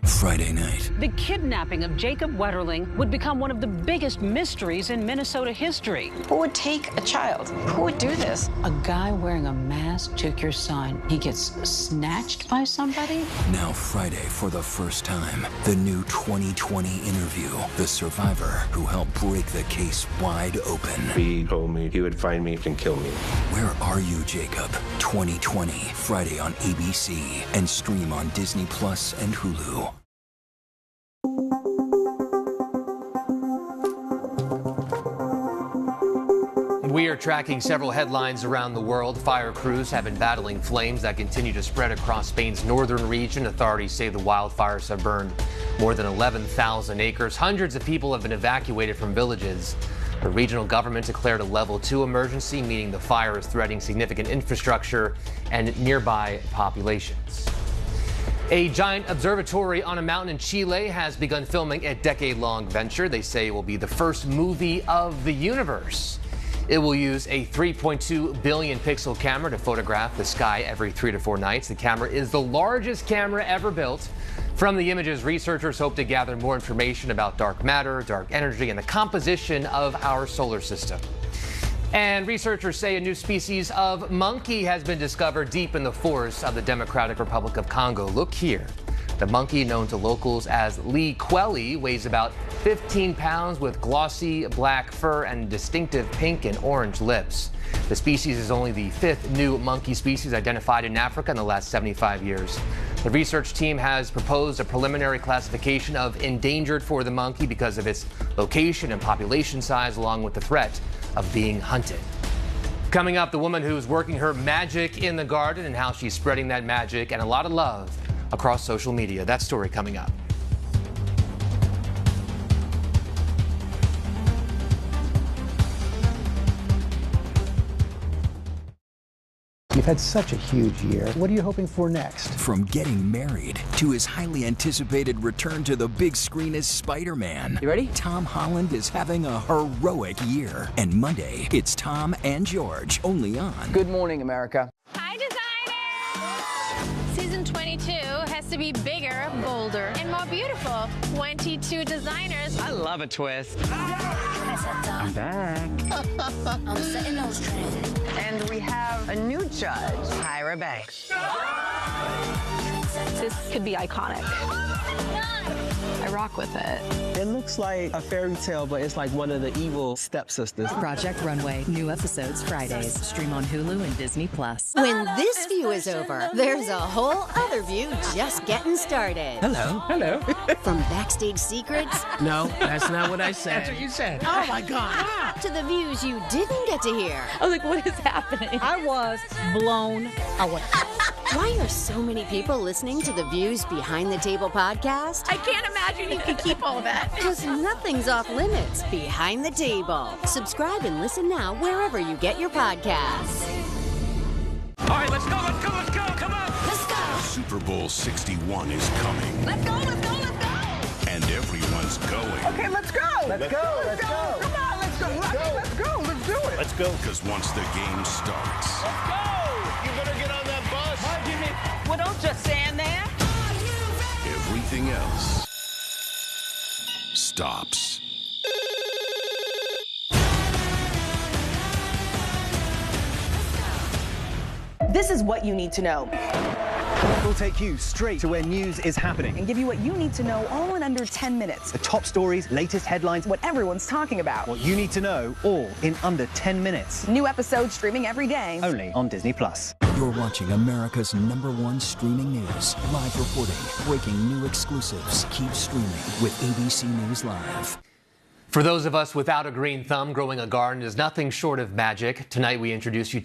Friday night. The kidnapping of Jacob Wetterling would become one of the biggest mysteries in Minnesota history. Who would take a child? Who would do this? A guy wearing a mask took your son. He gets snatched by somebody? Now Friday, for the first time, the new 2020 interview. The survivor who helped break the case wide open. He told me he would find me and kill me. Where Are You, Jacob? 2020, Friday on ABC and stream on Disney Plus and Hulu. We are tracking several headlines around the world. Fire crews have been battling flames that continue to spread across Spain's northern region. Authorities say the wildfires have burned more than 11,000 acres. Hundreds of people have been evacuated from villages. The regional government declared a level 2 emergency, meaning the fire is threatening significant infrastructure and nearby populations. A giant observatory on a mountain in Chile has begun filming a decade-long venture. They say it will be the first movie of the universe. It will use a 3.2 billion pixel camera to photograph the sky every 3 to 4 nights. The camera is the largest camera ever built. From the images, researchers hope to gather more information about dark matter, dark energy, and the composition of our solar system. And researchers say a new species of monkey has been discovered deep in the forests of the Democratic Republic of Congo. Look here. The monkey, known to locals as Lee Quelly, weighs about 15 pounds with glossy black fur and distinctive pink and orange lips. The species is only the 5th new monkey species identified in Africa in the last 75 years. The research team has proposed a preliminary classification of endangered for the monkey because of its location and population size, along with the threat of being hunted. Coming up, the woman who's working her magic in the garden and how she's spreading that magic and a lot of love across social media. That story coming up. You've had such a huge year. What are you hoping for next? From getting married to his highly anticipated return to the big screen as Spider-Man. You ready? Tom Holland is having a heroic year. And Monday, it's Tom and George, only on Good Morning America. Hi, designers! Season 22 has to be bigger, bolder, and more beautiful. 22 designers. I love a twist. I'm back. I'm setting those trends. And we have a new judge, Tyra Banks. This could be iconic. I rock with it. It looks like a fairy tale, but it's like one of the evil stepsisters. Project Runway. New episodes Fridays. Stream on Hulu and Disney Plus. When this view is over, there's a whole other view just getting started. Hello. Hello. From backstage secrets. No, that's not what I said. That's what you said. Oh my God. To the views you didn't get to hear. I was like, what is happening? I was blown away. Why are so many people listening to the Views Behind the Table podcast? I can't imagine you can keep all that. Because nothing's off limits behind the table. Subscribe and listen now wherever you get your podcasts. All right, let's go, let's go, let's go, come on. Let's go. Super Bowl 61 is coming. Let's go, let's go, let's go. And everyone's going. Okay, let's go. Let's go, let's go. Come on, let's go. Let's go. Let's do it. Let's go. Because once the game starts. Let's go. You better get on that bus. Why do you mean? Well, don't just stand there. Everything else stops. This is what you need to know. We'll take you straight to where news is happening And give you what you need to know all in under 10 minutes. The top stories, latest headlines, What everyone's talking about. what you need to know, all in under 10 minutes. New episodes streaming every day. Only on Disney Plus. You're watching America's #1 streaming news. Live reporting, breaking new exclusives. Keep streaming with ABC News Live. For those of us without a green thumb, growing a garden is nothing short of magic. Tonight we introduce you